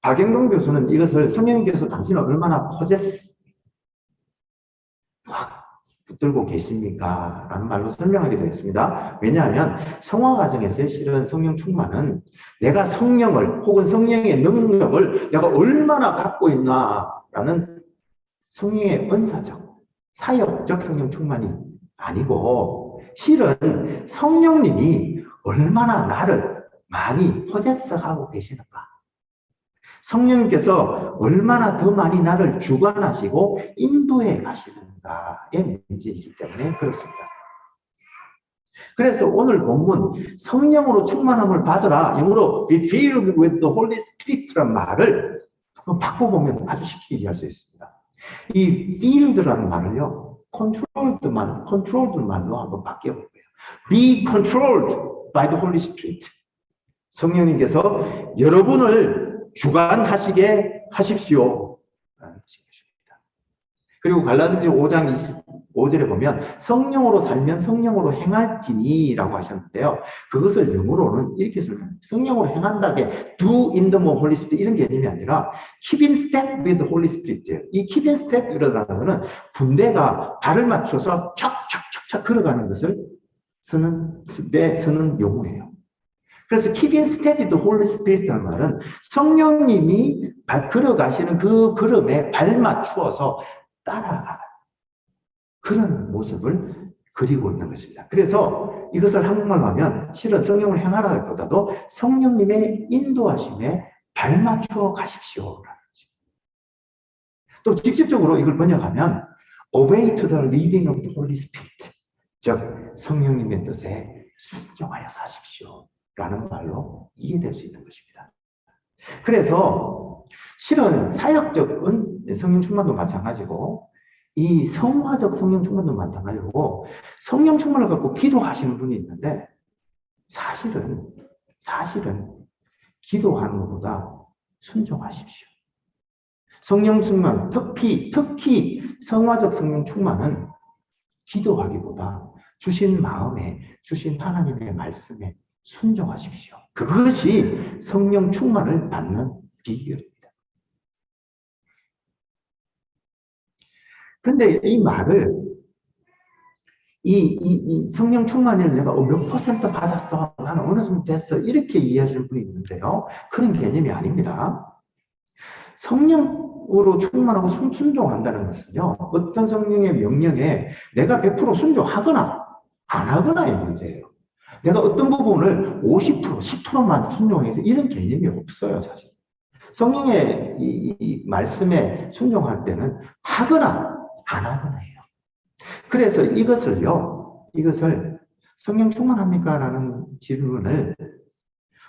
박영동 교수는 이것을 성령님께서 당신을 얼마나 확 붙들고 계십니까? 라는 말로 설명하기도 했습니다. 왜냐하면 성화 과정에서 실은 성령 충만은 내가 성령을 혹은 성령의 능력을 내가 얼마나 갖고 있나라는 성령의 은사적, 사역적 성령 충만이 아니고 실은 성령님이 얼마나 나를 많이 포제스하고 계시는가, 성령님께서 얼마나 더 많이 나를 주관하시고 인도해 가시는가의 문제이기 때문에 그렇습니다. 그래서 오늘 본문 성령으로 충만함을 받으라, 영어로 be filled with the Holy Spirit란 말을 한번 바꿔보면 아주 쉽게 이해할 수 있습니다. 이 filled라는 말을요, controlled 말로 한번 바꿔볼게요. Be controlled by the Holy Spirit. 성령님께서 여러분을 주관하시게 하십시오 라는 것입니다. 그리고 갈라디아서 5장 25절에 보면 성령으로 살면 성령으로 행할지니 라고 하셨는데요, 그것을 영어로는 이렇게 설명합니다. 성령으로 행한다게 do in the Holy Spirit 이런 개념이 아니라 keep in step with the Holy Spirit. 이 keep in step 이라는 것은 군대가 발을 맞춰서 착착착착 걸어가는 것을 쓰는 용어예요. 그래서 keep in step with the Holy Spirit라는 말은 성령님이 걸어가시는 그 걸음에 발맞추어서 따라가는 그런 모습을 그리고 있는 것입니다. 그래서 이것을 한국말로 하면 실은 성령을 행하라기보다도 성령님의 인도하심에 발맞추어 가십시오라는 것입니다. 또 직접적으로 이걸 번역하면 obey to the leading of the Holy Spirit, 즉 성령님의 뜻에 순종하여 사십시오 라는 말로 이해될 수 있는 것입니다. 그래서 실은 사역적 성령 충만도 마찬가지고 이 성화적 성령 충만도 마찬가지고 성령 충만을 갖고 기도하시는 분이 있는데 사실은 기도하는 것보다 순종하십시오. 성령 충만, 특히 성화적 성령 충만은 기도하기보다 주신 마음에, 주신 하나님의 말씀에 순종하십시오. 그것이 성령 충만을 받는 비결입니다. 근데 이 말을 이 성령 충만을 내가 몇 % 받았어, 나는 어느 정도 됐어, 이렇게 이해하시는 분이 있는데요, 그런 개념이 아닙니다. 성령으로 충만하고 순종한다는 것은요, 어떤 성령의 명령에 내가 100% 순종하거나 안 하거나의 문제예요. 내가 어떤 부분을 50%, 10%만 순종해서 이런 개념이 없어요, 사실. 성령의 이 말씀에 순종할 때는 하거나 안 하거나예요. 그래서 이것을 성령 충만합니까? 라는 질문을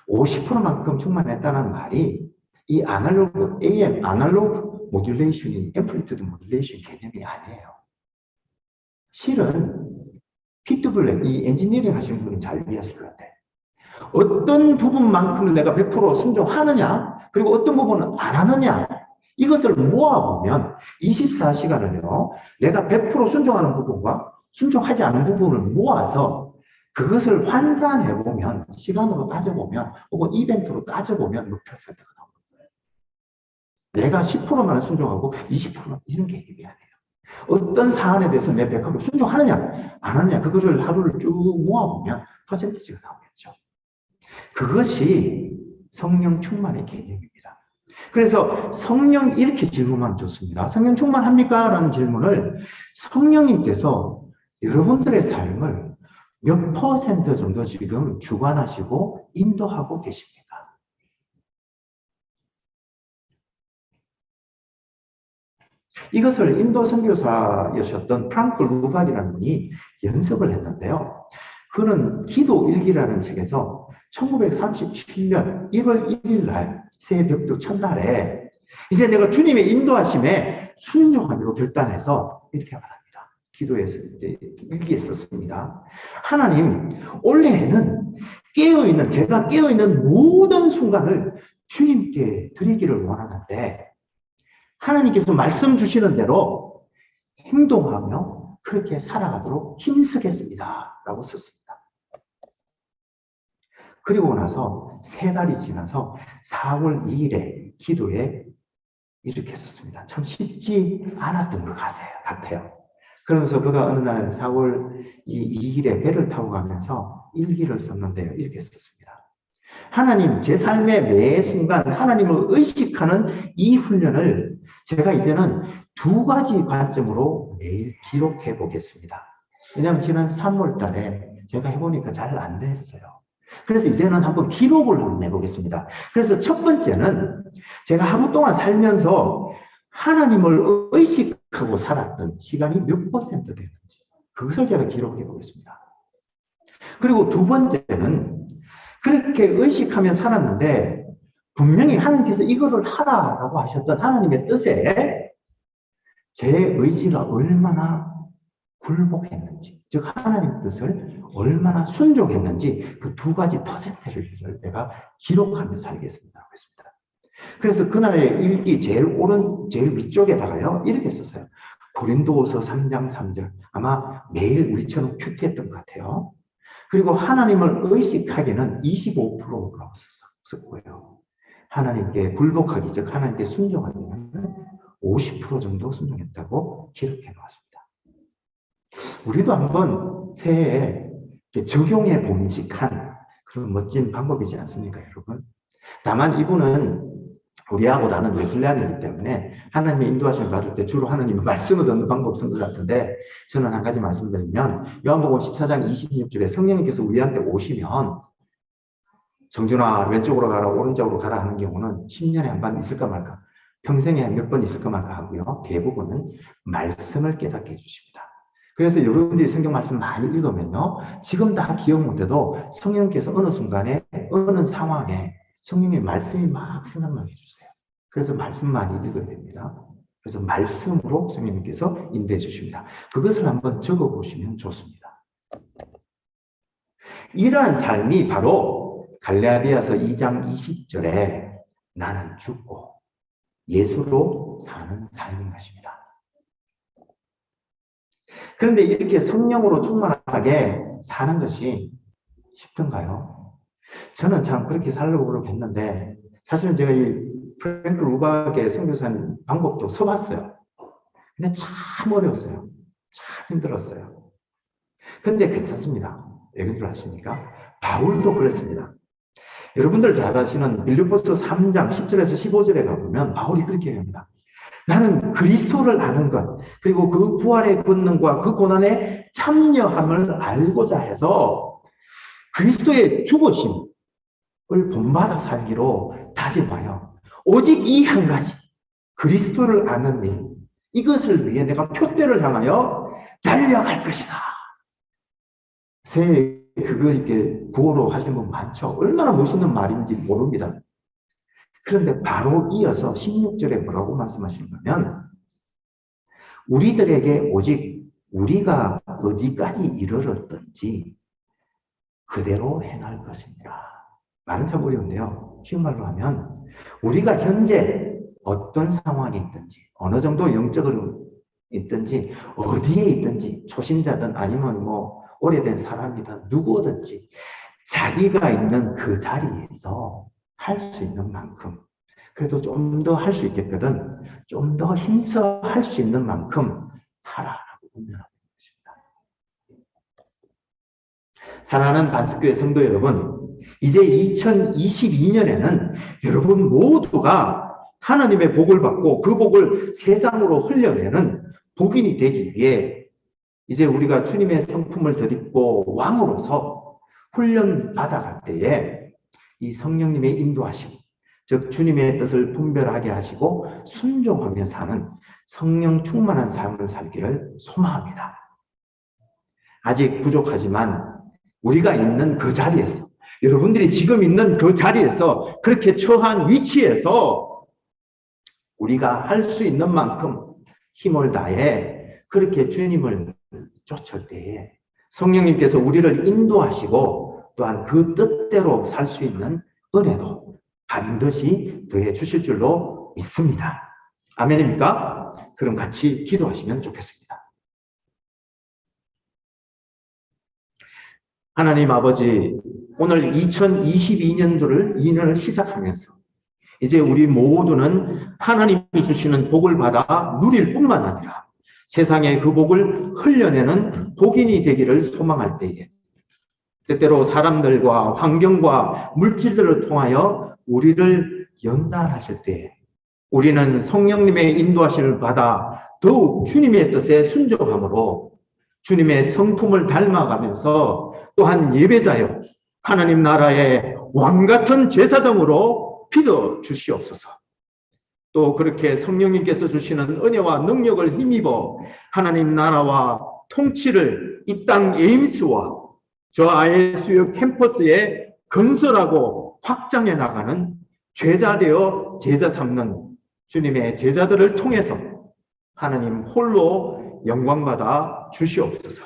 50%만큼 충만했다는 말이 이 아날로그 모듈레이션이 앰플리튜드 모듈레이션 개념이 아니에요. 실은 피트블랙, 이 엔지니어링 하시는 분은 잘 이해하실 것 같아요. 어떤 부분만큼을 내가 100% 순종하느냐, 그리고 어떤 부분은 안 하느냐, 이것을 모아보면 24시간을요, 내가 100% 순종하는 부분과 순종하지 않은 부분을 모아서 그것을 환산해보면, 시간으로 따져보면, 혹은 이벤트로 따져보면 몇 퍼센트가 나오는 거예요. 내가 10%만 순종하고 20%만 이런 개념이 아니에요. 어떤 사안에 대해서 내 100% 순종하느냐, 안 하느냐, 그거를 하루를 쭉 모아보면 퍼센티지가 나오겠죠. 그것이 성령 충만의 개념입니다. 그래서 성령 이렇게 질문하면 좋습니다. 성령 충만합니까? 라는 질문을 성령님께서 여러분들의 삶을 몇 퍼센트 정도 지금 주관하시고 인도하고 계십니까? 이것을 인도 선교사였던 프랑크 루바디라는 분이 연습을 했는데요. 그는 기도 일기라는 책에서 1937년 1월 1일 날 새벽벽 첫날에 이제 내가 주님의 인도하심에 순종하기로 결단해서 이렇게 말합니다. 기도에서 일기에 썼습니다. 하나님, 올해는 제가 깨어있는 모든 순간을 주님께 드리기를 원하는데 하나님께서 말씀 주시는 대로 행동하며 그렇게 살아가도록 힘쓰겠습니다. 라고 썼습니다. 그리고 나서 3달이 지나서 4월 2일에 기도에 이렇게 썼습니다. 참 쉽지 않았던 것 같아요. 그러면서 그가 어느 날 4월 2일에 배를 타고 가면서 일기를 썼는데요. 이렇게 썼습니다. 하나님, 제 삶의 매 순간 하나님을 의식하는 이 훈련을 제가 이제는 2가지 관점으로 매일 기록해 보겠습니다. 왜냐하면 지난 3월 달에 제가 해보니까 잘 안 됐어요. 그래서 이제는 한번 기록을 한번 해보겠습니다. 그래서 첫 번째는 제가 하루 동안 살면서 하나님을 의식하고 살았던 시간이 몇 퍼센트 되는지 그것을 제가 기록해 보겠습니다. 그리고 2번째는 그렇게 의식하며 살았는데 분명히 하나님께서 이거를 하라라고 하셨던 하나님의 뜻에 제 의지가 얼마나 굴복했는지, 즉 하나님 뜻을 얼마나 순종했는지 그 2가지 퍼센트를 내가 기록하며 살겠습니다. 했습니다. 그래서 그날의 일기 제일 위쪽에다가요 이렇게 썼어요. 고린도후서 3장 3절. 아마 매일 우리처럼 큐티했던 것 같아요. 그리고 하나님을 의식하기는 25%라고 썼고요. 하나님께 굴복하기, 즉 하나님께 순종하기는 50% 정도 순종했다고 기록해 놓았습니다. 우리도 한번 새해에 적용해 봄직한 그런 멋진 방법이지 않습니까, 여러분? 다만 이분은 우리하고 다른 예술량이기 때문에 하나님의 인도하심을 받을 때 주로 하나님의 말씀을 듣는 방법을 쓴 것 같은데 저는 한 가지 말씀드리면 요한복음 14장 26절에 성령님께서 우리한테 오시면 정준아 왼쪽으로 가라 오른쪽으로 가라 하는 경우는 10년에 한 번 있을까 말까 평생에 몇 번 있을까 말까 하고요. 대부분은 말씀을 깨닫게 해주십니다. 그래서 여러분들이 성경 말씀 많이 읽으면요. 지금 다 기억 못해도 성령께서 어느 순간에 어느 상황에 성령의 말씀이 막 생각나게 해주세요. 그래서 말씀 많이 읽어야 됩니다. 그래서 말씀으로 성령님께서 인도해 주십니다. 그것을 한번 적어보시면 좋습니다. 이러한 삶이 바로 갈라디아서 2장 20절에 나는 죽고 예수로 사는 삶인 것입니다. 그런데 이렇게 성령으로 충만하게 사는 것이 쉽던가요? 저는 참 그렇게 살려고 했는데 사실은 제가 이 프랭크 루박의 선교사님 방법도 써봤어요. 근데 참 어려웠어요. 참 힘들었어요. 근데 괜찮습니다. 왜 그런 줄 아십니까? 바울도 그랬습니다. 여러분들 잘 아시는 빌립보서 3장 10절에서 15절에 가보면 바울이 그렇게 합니다. 나는 그리스도를 아는 것, 그리고 그 부활의 권능과 그 고난에 참여함을 알고자 해서 그리스도의 죽으심을 본받아 살기로 다짐하여 오직 이 한 가지, 그리스도를 아는 일, 이것을 위해 내가 표대를 향하여 달려갈 것이다. 새해 그거 이렇게 구호로 하시는 분 많죠. 얼마나 멋있는 말인지 모릅니다. 그런데 바로 이어서 16절에 뭐라고 말씀하시냐면 우리들에게 오직 우리가 어디까지 이르렀든지 그대로 행할 것이니라. 말은 참 어려운데요. 쉬운 말로 하면 우리가 현재 어떤 상황에 있든지 어느 정도 영적으로 있든지 어디에 있든지 초신자든 아니면 뭐 오래된 사람이든 누구든지 자기가 있는 그 자리에서 할 수 있는 만큼, 그래도 좀 더 할 수 있겠거든 좀 더 힘써 할 수 있는 만큼 하라라고 권면하는 것입니다. 사랑하는 반석교회 성도 여러분, 이제 2022년에는 여러분 모두가 하나님의 복을 받고 그 복을 세상으로 흘려내는 복인이 되기 위해 이제 우리가 주님의 성품을 덧입고 왕으로서 훈련 받아갈 때에 이 성령님의 인도하심, 즉 주님의 뜻을 분별하게 하시고 순종하며 사는 성령 충만한 삶을 살기를 소망합니다. 아직 부족하지만 우리가 있는 그 자리에서, 여러분들이 지금 있는 그 자리에서, 그렇게 처한 위치에서 우리가 할 수 있는 만큼 힘을 다해 그렇게 주님을 쫓을 때에 성령님께서 우리를 인도하시고 또한 그 뜻대로 살 수 있는 은혜도 반드시 더해 주실 줄로 믿습니다. 아멘입니까? 그럼 같이 기도하시면 좋겠습니다. 하나님 아버지, 오늘 2022년도를 인을 시작하면서 이제 우리 모두는 하나님이 주시는 복을 받아 누릴 뿐만 아니라 세상에 그 복을 흘려내는 복인이 되기를 소망할 때에 때때로 사람들과 환경과 물질들을 통하여 우리를 연단하실 때에 우리는 성령님의 인도하심을 받아 더욱 주님의 뜻에 순종함으로 주님의 성품을 닮아가면서 또한 예배자여 하나님 나라의 왕같은 제사장으로 빚어 주시옵소서. 또 그렇게 성령님께서 주시는 은혜와 능력을 힘입어 하나님 나라와 통치를 이 땅 에임스와 저 ISU 캠퍼스에 건설하고 확장해 나가는 죄자 되어 제자 삼는 주님의 제자들을 통해서 하나님 홀로 영광받아 주시옵소서.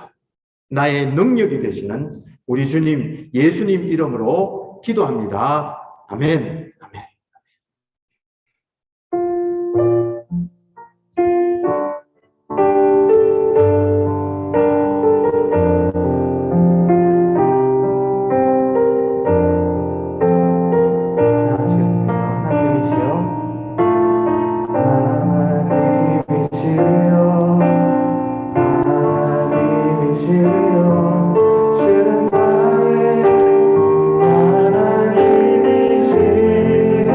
나의 능력이 되시는 우리 주님 예수님 이름으로 기도합니다. 아멘. 아멘. 하나님이시여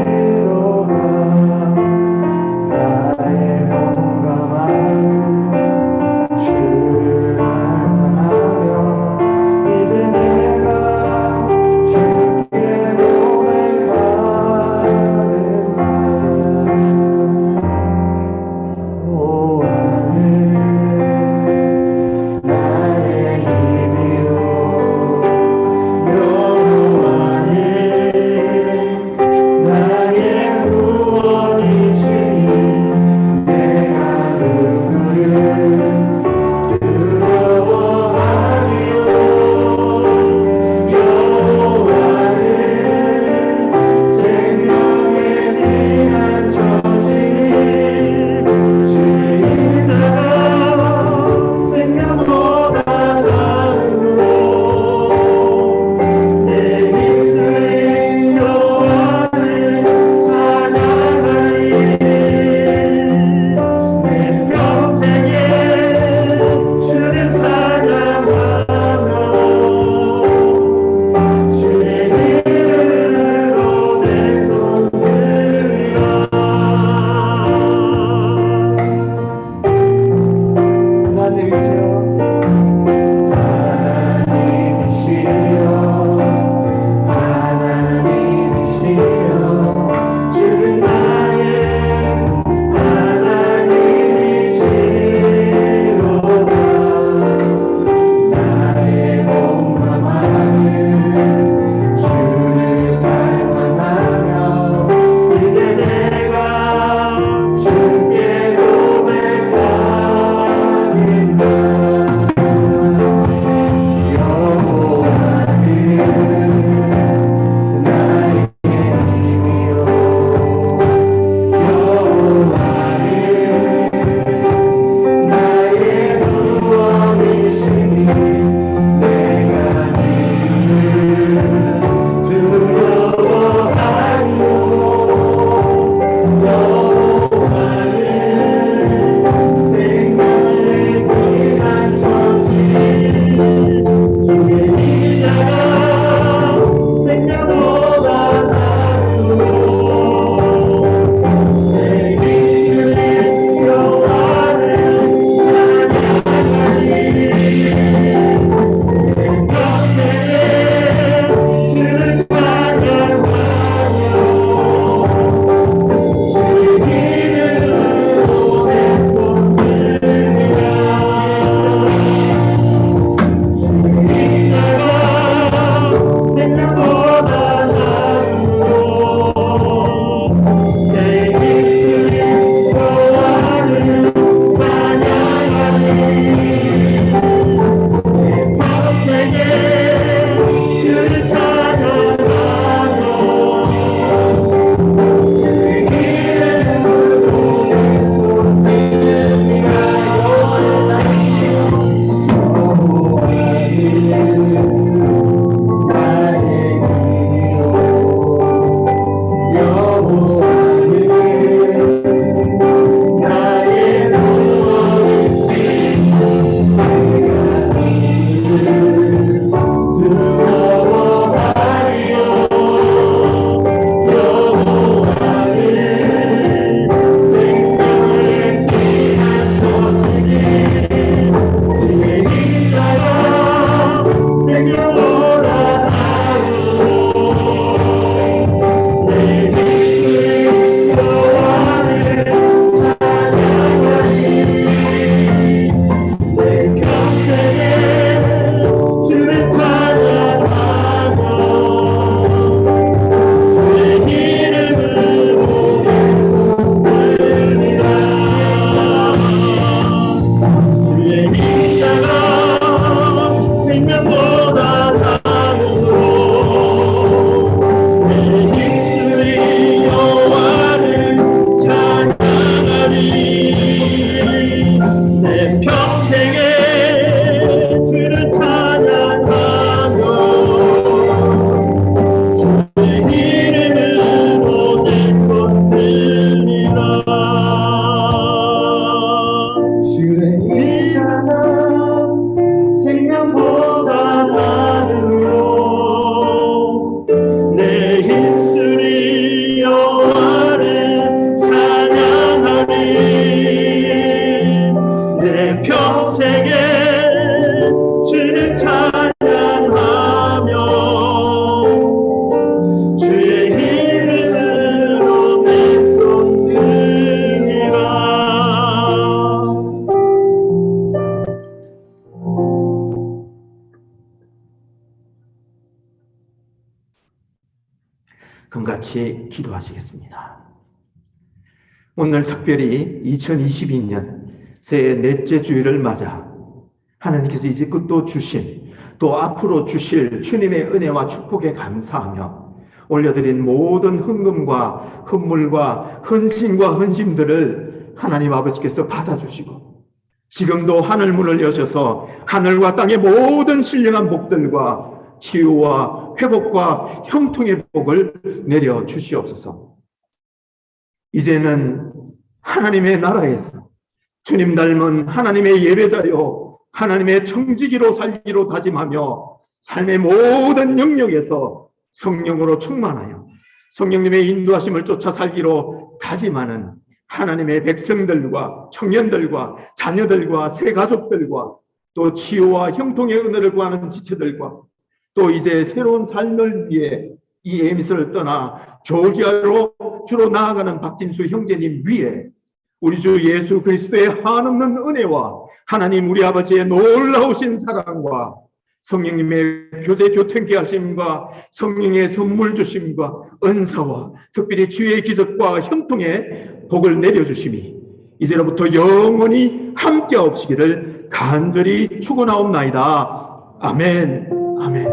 같이 기도하시겠습니다. 오늘 특별히 2022년 새해 넷째 주일을 맞아 하나님께서 이제껏 주신 또 앞으로 주실 주님의 은혜와 축복에 감사하며 올려드린 모든 헌금과 헌물과 헌신과 헌심들을 하나님 아버지께서 받아주시고 지금도 하늘 문을 여셔서 하늘과 땅의 모든 신령한 복들과 치유와 회복과 형통의 복을 내려 주시옵소서. 이제는 하나님의 나라에서 주님 닮은 하나님의 예배자요 하나님의 청지기로 살기로 다짐하며 삶의 모든 영역에서 성령으로 충만하여 성령님의 인도하심을 쫓아 살기로 다짐하는 하나님의 백성들과 청년들과 자녀들과 새 가족들과 또 치유와 형통의 은혜를 구하는 지체들과 또 이제 새로운 삶을 위해 이 에미스를 떠나 조기아로 주로 나아가는 박진수 형제님 위에 우리 주 예수 그리스도의 한없는 은혜와 하나님 우리 아버지의 놀라우신 사랑과 성령님의 교제 교통케 하심과 성령의 선물 주심과 은사와 특별히 주의 기적과 형통의 복을 내려주심이 이제로부터 영원히 함께 없으기를 간절히 축원하옵나이다. 아멘. 아멘.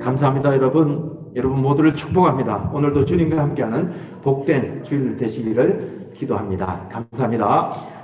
감사합니다. 여러분 모두를 축복합니다. 오늘도 주님과 함께하는 복된 주일 되시기를 기도합니다. 감사합니다.